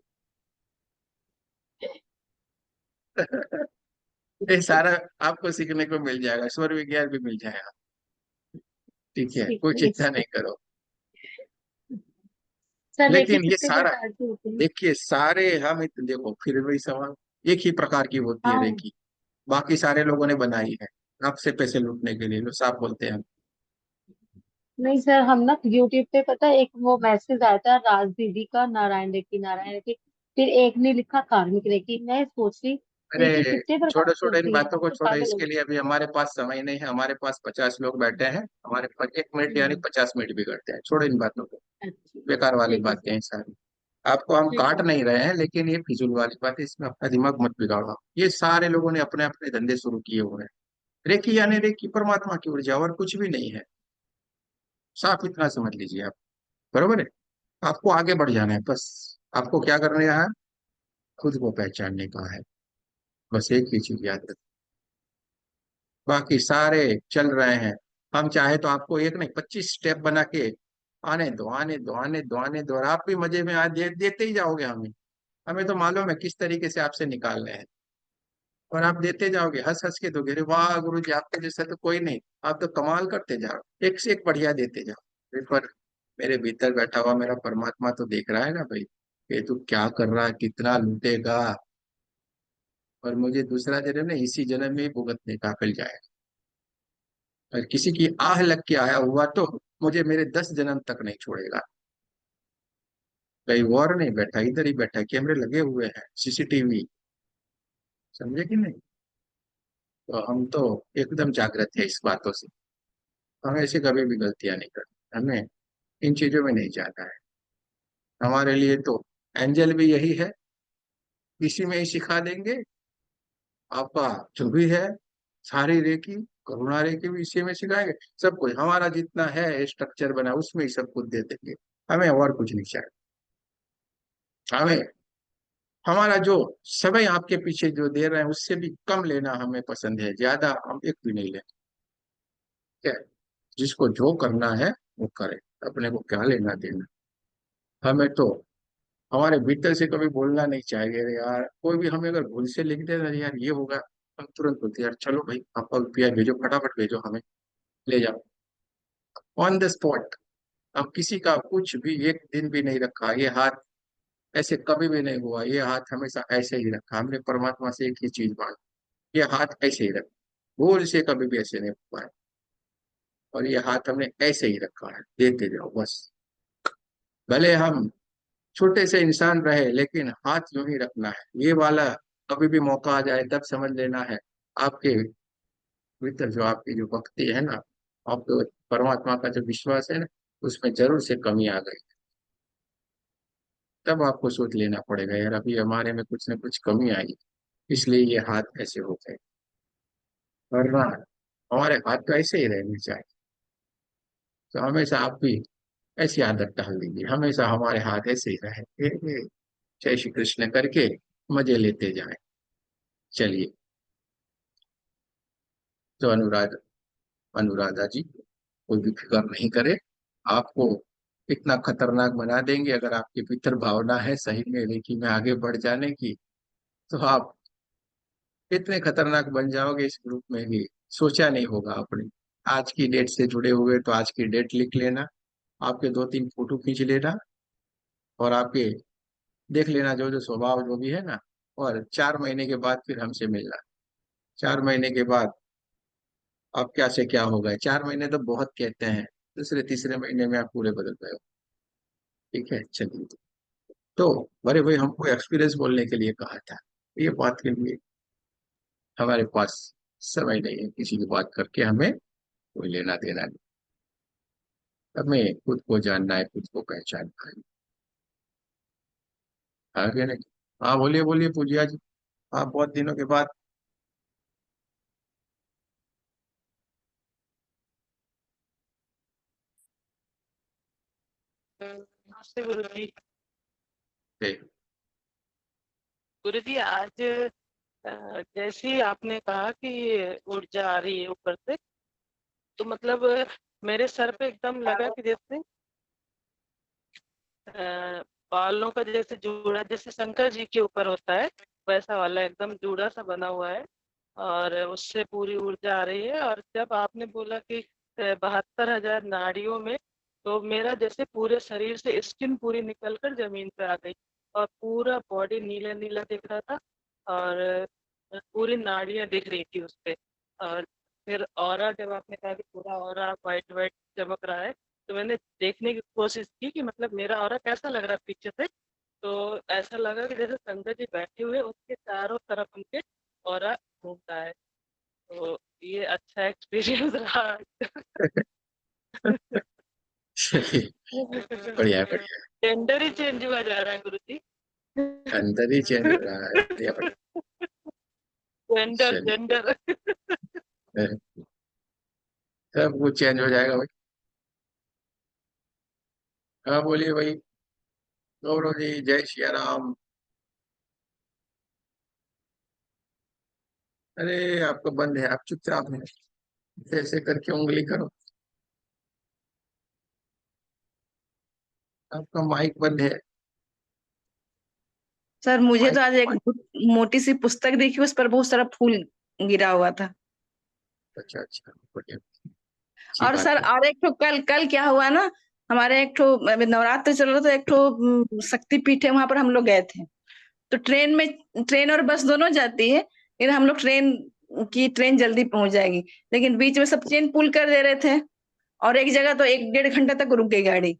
ये हैं। सारा आपको सीखने को मिल जाएगा, स्वर विज्ञान भी मिल जाएगा। ठीक है, कोई सीखेंगे चिंता इसको। नहीं करो। सर लेकिन लेकिन ये कितने सारा, प्रकार की होती है? देखिए सारे हम देखो फिर वही सवाल, एक ही प्रकार की होती है हाँ। रेकी। बाकी सारे लोगों ने बनाई है आपसे पैसे लूटने के लिए, लोग साफ बोलते हैं। नहीं सर, हम ना यूट्यूब पे पता है एक वो मैसेज आया था राज दीदी का, नारायण रेड्डी नारायण रेड्डी। फिर एक ने लिखा कार्मिक रेड्डी। मैं सोच रही अरे रेड्डी कितने प्रकार छोड़ो की छोड़ो इन होती है, बातों हम को, तो छोड़ो। पागल हो इसके गए। लिए अभी हमारे पास समय नहीं है। हमारे पास 50 लोग बैठे हैं, हमारे पास 1 मिनट यानी हम्म। 50 मिनट बिगड़ते हैं। छोड़ो इन बातों को, अच्छा। बेकार वाली ठीक है बातें सर। हैं सारी। आपको हम ठीक है काट सर। नहीं रहे हैं, लेकिन ये फिजूल वाली बात है, इसमें अपना दिमाग मत बिगाड़ो। ये सारे लोगों ने अपने अपने धंधे शुरू किए हुए हैं। रेकी यानी रेकी परमात्मा की ऊर्जा, और कुछ भी नहीं है। साफ इतना समझ लीजिए आप। बरोबर है? आपको आगे बढ़ जाना है बस। आपको क्या करने है? खुद को पहचानने का है। बस एक ही चीज याद रखो, बाकी सारे चल रहे हैं। हम चाहे तो आपको एक नहीं 25 स्टेप बना के आने दो, आने दो, आने दो, आने दो, और आप भी मजे में देते ही जाओगे हमें। हमें तो मालूम है किस तरीके से आपसे निकालने हैं। और आप देते जाओगे, हंस हंस के दोगे, अरे वाह गुरु जी, आपके जैसा तो कोई नहीं। आप तो कमाल करते जाओ, एक से एक बढ़िया देते जाओ। पर मेरे भीतर बैठा हुआ मेरा परमात्मा तो देख रहा है ना भाई। कि तू क्या कर रहा है, कितना लूटेगा, और मुझे दूसरा जन्म नहीं, इसी जन्म में ही भुगतने का मिल जाए। और किसी की आह लग के आया हुआ तो मुझे मेरे 10 जन्म तक नहीं छोड़ेगा। कहीं और नहीं बैठा, इधर ही बैठा है, कैमरे लगे हुए हैं, सीसीटीवी। समझे कि नहीं? तो हम तो एकदम जागृत है इस बातों से। हमें ऐसी कभी भी गलतियां नहीं करनी, हमें इन चीजों में नहीं जाना है। हमारे लिए तो एंजल भी यही है, इसी में ही सिखा देंगे। आपका जो भी है, सारी रेकी, करुणा रेकी भी इसी में सिखाएंगे। सब कुछ हमारा जितना है स्ट्रक्चर बना उसमें ही सब कुछ दे देंगे। हमें और कुछ नहीं चाहिए। हमें हमारा जो समय आपके पीछे जो दे रहे हैं उससे भी कम लेना हमें पसंद है, ज्यादा हम एक भी नहीं लेते। क्या है? जिसको जो करना है वो करे, अपने को क्या लेना देना। हमें तो हमारे भीतर से कभी बोलना नहीं चाहिए, "अरे यार", कोई भी हमें अगर भूल से लिख दे ना, यार ये होगा, हम तुरंत बोलते हैं, यार चलो भाई आपका रुपया भेजो, फटाफट भेजो, हमें ले जाओ, ऑन द स्पॉट। अब किसी का कुछ भी एक दिन भी नहीं रखा ये हाथ, ऐसे कभी भी नहीं हुआ, ये हाथ हमेशा ऐसे ही रखा हमने, परमात्मा से एक ही चीज मांगी, ये हाथ ऐसे ही रखा, भूल से कभी भी ऐसे नहीं हुआ है। और ये हाथ हमने ऐसे ही रखा है, देते जाओ बस। भले हम छोटे से इंसान रहे लेकिन हाथ यूं ही रखना है, ये वाला। कभी भी मौका आ जाए तब समझ लेना है, आपके भीतर जो आपकी जो भक्ति है ना, आपको परमात्मा का जो विश्वास है ना, उसमें जरूर से कमी आ गई। तब आपको सोच लेना पड़ेगा, यार अभी हमारे में कुछ न कुछ कमी आई, इसलिए ये हाथ ऐसे हो गए। वरना हमारे हाथ तो ऐसे ही रहने चाहिए। तो हमेशा आप भी ऐसी आदत डाल दीजिए, हमेशा हमारे हाथ ऐसे ही रहे, जय श्री कृष्ण करके मजे लेते जाएं। चलिए। तो अनुराधा जी, कोई भी फिक्र नहीं करे, आपको इतना खतरनाक बना देंगे। अगर आपके भीतर भावना है सही में रेकी में आगे बढ़ जाने की, तो आप इतने खतरनाक बन जाओगे इस ग्रुप में भी सोचा नहीं होगा आपने। आज की डेट से जुड़े हुए तो आज की डेट लिख लेना, आपके 2-3 फोटो खींच लेना, और आपके देख लेना जो जो स्वभाव जो भी है ना। और 4 महीने के बाद फिर हमसे मिलना। 4 महीने के बाद आप क्या से क्या हो गए, 4 महीने तो बहुत कहते हैं, दूसरे तीसरे महीने में आप पूरे बदल गए हो। ठीक है, चलिए। तो अरे भाई, हमको एक्सपीरियंस बोलने के लिए कहा था, ये बात के लिए हमारे पास समय नहीं है किसी की बात करके हमें कोई लेना देना नहीं। हमें खुद को जानना है, खुद को पहचानना है। आगे नहीं। हाँ, बोलिए बोलिए पूजिया जी, आप बहुत दिनों के बाद। नमस्ते गुरुजी। थे। गुरुजी आज जैसे ही आपने कहा कि ऊर्जा आ रही है ऊपर से, तो मतलब मेरे सर पे एकदम लगा कि जैसे बालों का जैसे जूड़ा, जैसे शंकर जी के ऊपर होता है वैसा वाला एकदम जूड़ा सा बना हुआ है, और उससे पूरी ऊर्जा आ रही है। और जब आपने बोला कि 72,000 नाड़ियों में, तो मेरा जैसे पूरे शरीर से स्किन पूरी निकल कर जमीन पे आ गई, और पूरा बॉडी नीला नीला दिख रहा था, और पूरी नाड़ियां दिख रही थी उस पे। और फिर ऑरा, जब आपने कहा कि पूरा ऑरा वाइट वाइट चमक रहा है, तो मैंने देखने की कोशिश की कि मतलब मेरा ऑरा कैसा लग रहा है पीछे से। तो ऐसा लगा कि जैसे शंकर जी बैठे हुए, उसके चारों तरफ उनके ऑरा घूमता है। तो ये अच्छा एक्सपीरियंस रहा। चलिए, बढ़िया है, बढ़िया टेंडर ही चेंज हुआ जा रहा है गुरु जी। है। अंदर ही चेंज हो रहा है, बढ़िया बढ़िया। जेंडर चलिए, जेंडर। सब कुछ चेंज हो जाएगा भाई। हाँ, बोलिए भाई। गौरव जी, जय श्री राम। अरे, आपका बंद है, आप चुपचाप हैं, ऐसे करके उंगली करो। आपका माइक बंद है। सर मुझे माइक। तो आज एक मोटी सी पुस्तक देखी, उस पर बहुत सारा फूल गिरा हुआ था। अच्छा अच्छा, बढ़िया, अच्छी और बात सर है। और एक तो कल कल क्या हुआ ना, हमारे एक ठो अभी नवरात्र चल रहा था, एक ठो शक्तिपीठ है, वहां पर हम लोग गए थे। तो ट्रेन और बस दोनों जाती है, लेकिन हम लोग ट्रेन जल्दी पहुंच जाएगी, लेकिन बीच में सब चेन पुल कर दे रहे थे, और एक जगह तो 1-1.5 घंटा तक रुक गई गाड़ी।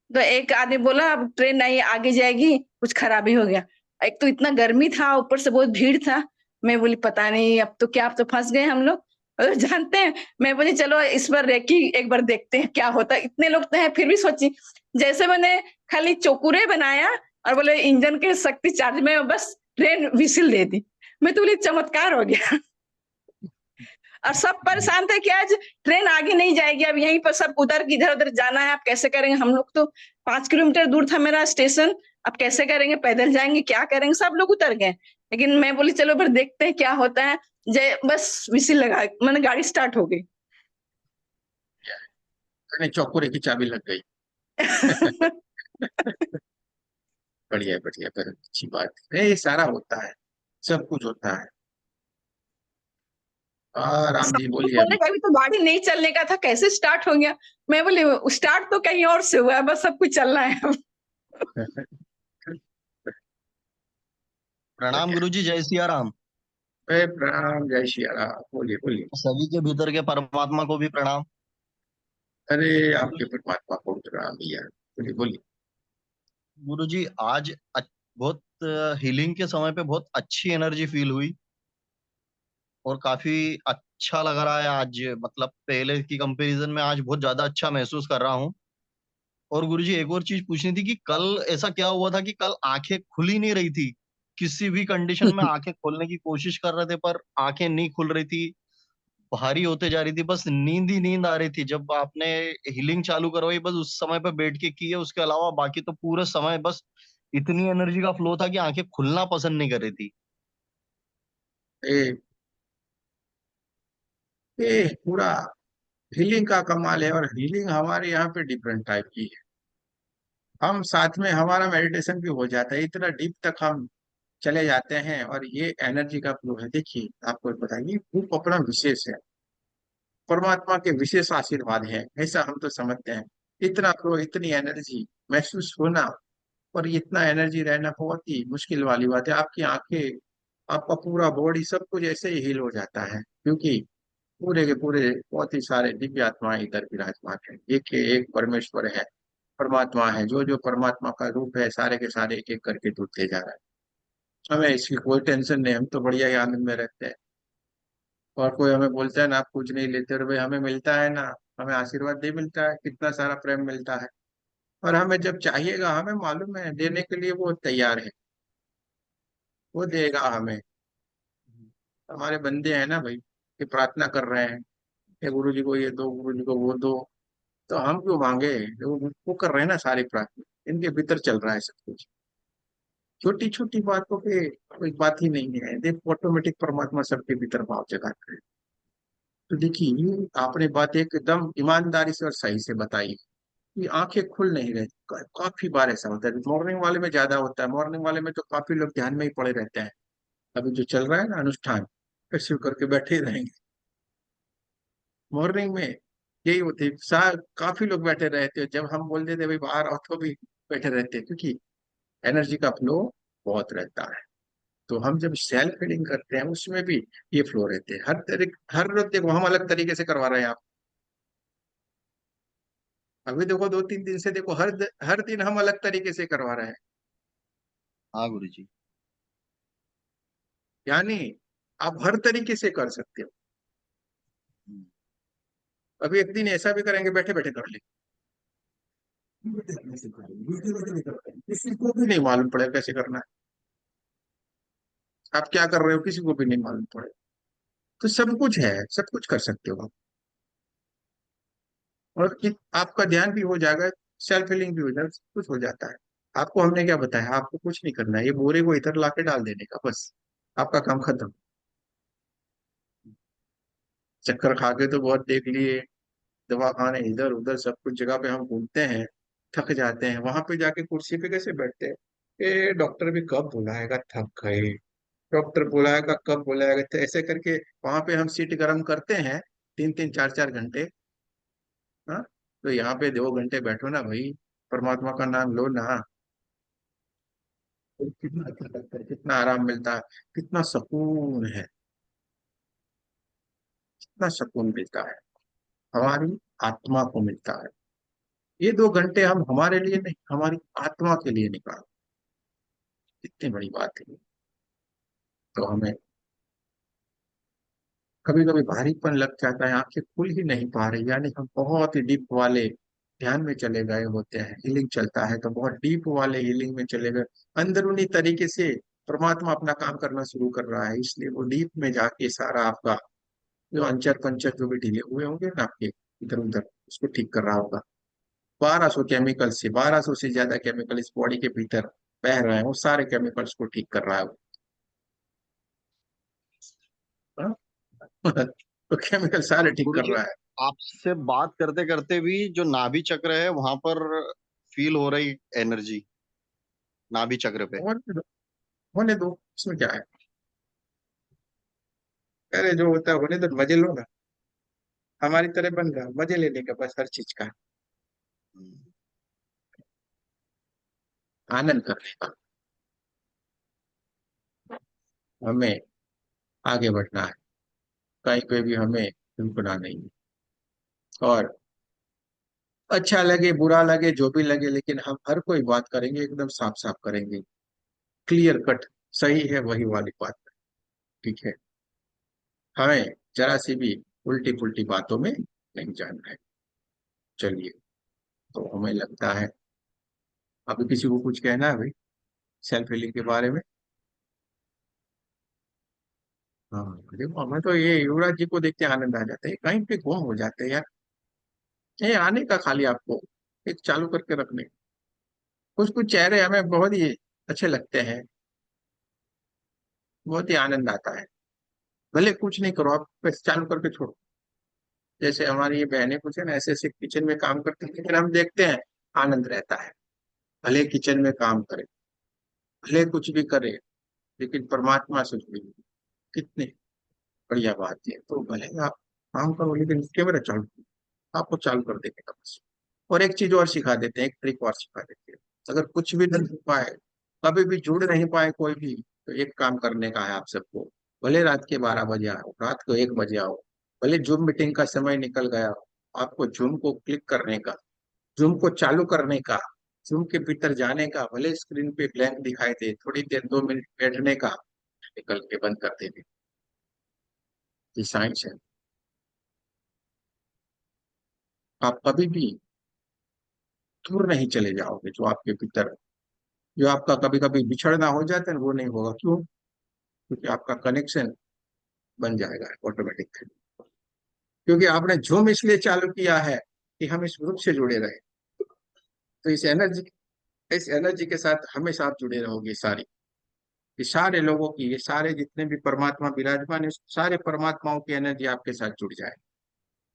तो एक आदमी बोला अब ट्रेन नहीं आगे जाएगी, कुछ खराबी हो गया। एक तो इतना गर्मी था, ऊपर से बहुत भीड़ था। मैं बोली पता नहीं अब तो क्या, अब तो फंस गए हम लोग। और जानते हैं, मैं बोली चलो इस बार रेकी एक बार देखते हैं क्या होता है। इतने लोग तो हैं, फिर भी सोची, जैसे मैंने खाली चोकुरे बनाया और बोले इंजन के शक्ति चार्ज में, बस ट्रेन विसिल दे दी। मैं तो बोली चमत्कार हो गया। और सब परेशान थे कि आज ट्रेन आगे नहीं जाएगी, अब यहीं पर सब उधर इधर उधर जाना है, आप कैसे करेंगे। हम लोग तो 5 किलोमीटर दूर था मेरा स्टेशन, अब कैसे करेंगे, पैदल जाएंगे क्या करेंगे, सब लोग उतर गए। लेकिन मैं बोली चलो फिर देखते हैं क्या होता है। जय बस विसिल लगा, मैंने गाड़ी स्टार्ट हो गई। नहीं, चौकुरे की चाबी लग गई। बढ़िया बढ़िया, फिर अच्छी बात है, ये सारा होता है, सब कुछ होता है। राम सब जी लोग बोलिए बोले अभी। कि अभी तो गाड़ी नहीं चलने का था, कैसे स्टार्ट हो गया। मैं बोली स्टार्ट तो कहीं और से हुआ है, बस सब कुछ चलना है अब। प्रणाम गुरुजी, जय सिया राम। प्रणाम, जय श्री राम, बोलिए बोलिए। सभी के भीतर के परमात्मा को भी प्रणाम। अरे आपके परमात्मा को प्रणाम भैया, बोलिए बोलिए। गुरुजी आज बहुत हीलिंग के समय पे बहुत अच्छी एनर्जी फील हुई, और काफी अच्छा लग रहा है आज। मतलब पहले की कंपैरिजन में आज बहुत ज्यादा अच्छा महसूस कर रहा हूँ। और गुरुजी एक और चीज पूछनी थी कि कल ऐसा क्या हुआ था कि कल आंखें खुल ही नहीं रही थी। किसी भी कंडीशन में आंखें खोलने की कोशिश कर रहे थे पर आंखें नहीं खुल रही थी, भारी होते जा रही थी, बस नींद ही नींद आ रही थी। जब आपने हीलिंग चालू करवाई बस उस समय पे बैठ के की है, उसके अलावा बाकी तो पूरे समय बस इतनी एनर्जी का फ्लो था कि आंखें खुलना पसंद नहीं कर रही थी। ए, पूरा हीलिंग का कमाल है, और हीलिंग हमारे यहाँ पे डिफरेंट टाइप की है। हम साथ में हमारा मेडिटेशन भी हो जाता है, इतना डीप तक हम चले जाते हैं, और ये एनर्जी का फ्लो है। देखिए आपको बताइए, रूप अपना विशेष है, परमात्मा के विशेष आशीर्वाद है, ऐसा हम तो समझते हैं। इतना फ्लो, इतनी एनर्जी महसूस होना, और इतना एनर्जी रहना बहुत ही मुश्किल वाली बात है। आपकी आंखें, आपका पूरा बॉडी, सब कुछ ऐसे ही हील हो जाता है, क्योंकि पूरे के पूरे बहुत ही सारे दिव्य आत्माएं इधर विराजमान है। एक के एक परमेश्वर है, परमात्मा है, जो जो परमात्मा का रूप है, सारे के सारे एक एक करके जुड़ते जा रहा है। हमें इसकी कोई टेंशन नहीं, हम तो बढ़िया ही आनंद में रहते हैं। और कोई हमें बोलता है ना आप कुछ नहीं लेते, और भाई हमें मिलता है ना, हमें आशीर्वाद नहीं मिलता है, कितना सारा प्रेम मिलता है। और हमें जब चाहिएगा, हमें मालूम है देने के लिए वो तैयार है, वो देगा हमें। हमारे बंदे हैं ना भाई, ये प्रार्थना कर रहे हैं, ये गुरु जी को ये दो, गुरु जी को वो दो, तो हम क्यों मांगे। वो कर रहे हैं ना सारी प्रार्थना, इनके भीतर चल रहा है सब कुछ। छोटी छोटी बातों पे कोई बात ही नहीं है, देखो ऑटोमेटिक परमात्मा सबके भीतर भाव जगाता है। तो देखिए, ये आपने बात एकदम ईमानदारी से और सही से बताई कि आंखें खुल नहीं रही। काफी बार ऐसा होता है, मॉर्निंग वाले में ज्यादा होता है, मॉर्निंग वाले में तो काफी लोग ध्यान में ही पड़े रहते हैं। अभी जो चल रहा है ना अनुष्ठान, ऐसे करके बैठे ही रहेंगे। मॉर्निंग में यही होती, काफी लोग बैठे रहते हैं, जब हम बोल देते भाई बाहर आओ तो भी बैठे रहते हैं, क्योंकि एनर्जी का फ्लो बहुत रहता है। तो हम जब सेल्फ फीडिंग करते हैं उसमें भी ये फ्लो रहते हैं। हर रोज देखो हम अलग तरीके से करवा रहे हैं। आप अभी देखो 2-3 दिन से देखो, हर दिन हम अलग तरीके से करवा रहे हैं। हाँ गुरुजी। यानी आप हर तरीके से कर सकते हो। हम्म। अभी एक दिन ऐसा भी करेंगे, बैठे बैठे कर ले, किसी को भी नहीं मालूम पड़ेगा कैसे करना है, आप क्या कर रहे हो किसी को भी नहीं मालूम पड़ेगा। तो सब कुछ है, सब कुछ कर सकते हो आप। और आपका ध्यान भी हो जाएगा, सेल्फ हीलिंग भी हो जाएगा, सब कुछ हो जाता है। आपको हमने क्या बताया, आपको कुछ नहीं करना है, ये बोरे को इधर लाके डाल देने का बस, आपका काम खत्म। चक्कर खा के तो बहुत देख लिए, दवा खाने इधर उधर सब कुछ जगह पे हम घूमते हैं, थक जाते हैं, वहां पे जाके कुर्सी पे कैसे बैठते हैं। ये डॉक्टर भी कब बुलाएगा, थक गए, डॉक्टर बुलाएगा कब बुलाएगा, तो ऐसे करके वहां पे हम सीट गर्म करते हैं 3-3 4-4 घंटे। हाँ, तो यहाँ पे 2 घंटे बैठो ना भाई, परमात्मा का नाम लो ना, तो कितना अच्छा लगता है, कितना आराम मिलता है, कितना सुकून है, कितना सुकून मिलता है, हमारी आत्मा को मिलता है। ये 2 घंटे हम हमारे लिए नहीं, हमारी आत्मा के लिए निकाल, कितनी बड़ी बात है। तो हमें कभी कभी भारीपन लग जाता है, आंखें खुल ही नहीं पा रही, यानी हम बहुत ही डीप वाले ध्यान में चले गए होते हैं, हीलिंग चलता है तो बहुत डीप वाले हीलिंग में चले गए, अंदरूनी तरीके से परमात्मा अपना काम करना शुरू कर रहा है, इसलिए वो डीप में जाके सारा आपका जो अंचर पंचर जो भी ढीले हुए होंगे ना आपके इधर उधर, उसको ठीक कर रहा होगा। 1200 केमिकल से 1200 से ज्यादा केमिकल इस बॉडी के भीतर बह रहे हैं, वो सारे केमिकल्स को ठीक कर रहा है वो। हाँ? तो केमिकल सारे ठीक गुरु कर जी, रहा है। आपसे बात करते करते भी जो नाभि चक्र है वहां पर फील हो रही एनर्जी, नाभि चक्र पे। होने दो, होने दो, इसमें क्या है, अरे जो होता है होने दो, मजे लो ना, हमारी तरह बन रहा, मजे लेने का बस हर चीज का, आनंद करने का, हमें आगे बढ़ना है, कहीं पे भी हमें रुकना नहीं है। और अच्छा लगे बुरा लगे जो भी लगे, लेकिन हम हर कोई बात करेंगे एकदम साफ साफ करेंगे, क्लियर कट, सही है वही वाली बात, ठीक है। हमें जरा सी भी उल्टी पुल्टी बातों में नहीं जाना है। चलिए, तो हमें लगता है अभी किसी को कुछ कहना है भाई, सेल्फ हीलिंग के बारे में। हाँ, देखो हमें तो ये युवराज जी को देख के आनंद आ जाता है, कहीं पे गुम हो जाते हैं यार, ये आने का खाली आपको एक चालू करके रखने, कुछ कुछ चेहरे हमें बहुत ही अच्छे लगते हैं, बहुत ही आनंद आता है, भले कुछ नहीं करो आप, बस चालू करके छोड़ो। जैसे हमारी ये बहनें कुछ है ना, ऐसे ऐसे किचन में काम करती हैं, लेकिन हम देखते हैं आनंद रहता है, भले किचन में काम करे, भले कुछ भी करे, लेकिन परमात्मा से जुड़ी हुई, कितनी बढ़िया बात है। तो भले आप काम करो लेकिन कैमरा चालू, आपको चालू कर देने का बस। और एक चीज और सिखा देते हैं, एक ट्रिक और सिखा देते हैं, अगर कुछ भी नहीं हो पाए, कभी भी जुड़ नहीं पाए कोई भी, तो एक काम करने का है आप सबको, भले रात के 12 बजे आओ, रात को 1 बजे आओ, भले जूम मीटिंग का समय निकल गया हो, आपको जूम को क्लिक करने का, जूम को चालू करने का, जूम के भीतर जाने का, भले स्क्रीन पे ब्लैंक दिखाई दे, थोड़ी देर 2 मिनट बैठने का, निकल के बंद कर देने, ये साइंस है। आप कभी भी दूर नहीं चले जाओगे, जो आपके भीतर, जो आपका कभी कभी बिछड़ना हो जाता है ना, वो नहीं होगा, क्यों? क्योंकि आपका कनेक्शन बन जाएगा ऑटोमेटिक, क्योंकि आपने जूम इसलिए चालू किया है कि हम इस ग्रुप से जुड़े रहे, तो इस एनर्जी के साथ हमेशा आप जुड़े रहोगे सारी, ये सारे लोगों की, ये सारे जितने भी परमात्मा विराजमान है, सारे परमात्माओं की एनर्जी आपके साथ जुड़ जाए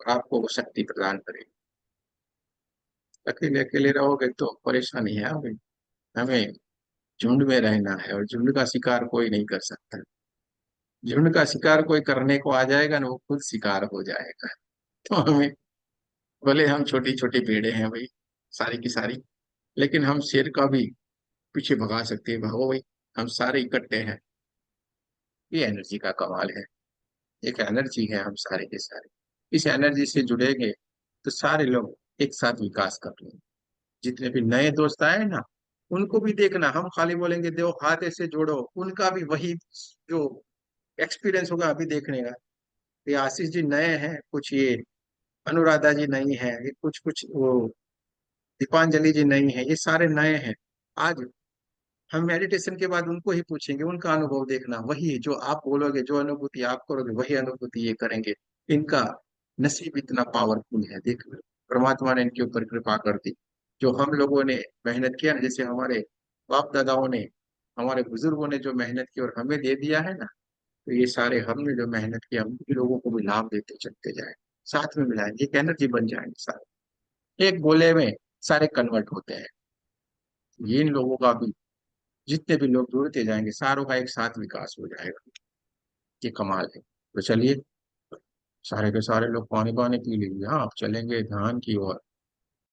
और आपको वो शक्ति प्रदान करे। अकेले अकेले रहोगे तो परेशानी है हमें, हमें झुंड में रहना है, और झुंड का शिकार कोई नहीं कर सकता, झुंड का शिकार कोई करने को आ जाएगा ना, वो खुद शिकार हो जाएगा। तो हमें, भले हम छोटी छोटी भेड़े हैं भाई, सारी की सारी, लेकिन हम शेर का भी पीछे भगा सकते हैं, भागो भाई, हम सारे इकट्ठे हैं। ये एनर्जी का कमाल है, एक एनर्जी है हम सारे के सारे, इस एनर्जी से जुड़ेंगे तो सारे लोग एक साथ विकास कर लेंगे। जितने भी नए दोस्त आए ना, उनको भी देखना, हम खाली बोलेंगे दो हाथ ऐसे जोड़ो, उनका भी वही जो एक्सपीरियंस होगा अभी देखने का। ये आशीष जी नए हैं कुछ, ये अनुराधा जी नई है, ये कुछ कुछ वो दीपांजलि जी नई है, ये सारे नए हैं। आज हम मेडिटेशन के बाद उनको ही पूछेंगे, उनका अनुभव देखना, वही है जो आप बोलोगे, जो अनुभूति आप करोगे वही अनुभूति ये करेंगे। इनका नसीब इतना पावरफुल है, देख परमात्मा ने इनके ऊपर कृपा कर दी, जो हम लोगों ने मेहनत किया ना, जैसे हमारे बाप दादाओं ने, हमारे बुजुर्गों ने जो मेहनत की और हमें दे दिया है ना, तो ये सारे हमने जो मेहनत किया हम भी लोगों को भी लाभ देते चलते जाए, साथ में मिलाएंगे, एक एनर्जी बन जाएंगे सारे, एक गोले में सारे कन्वर्ट होते हैं। ये इन लोगों का भी, जितने भी लोग जुड़ते जाएंगे सारों का एक साथ विकास हो जाएगा, ये कमाल है। तो चलिए, सारे के सारे लोग पानी पानी पी लीजिए, हाँ आप चलेंगे ध्यान की ओर।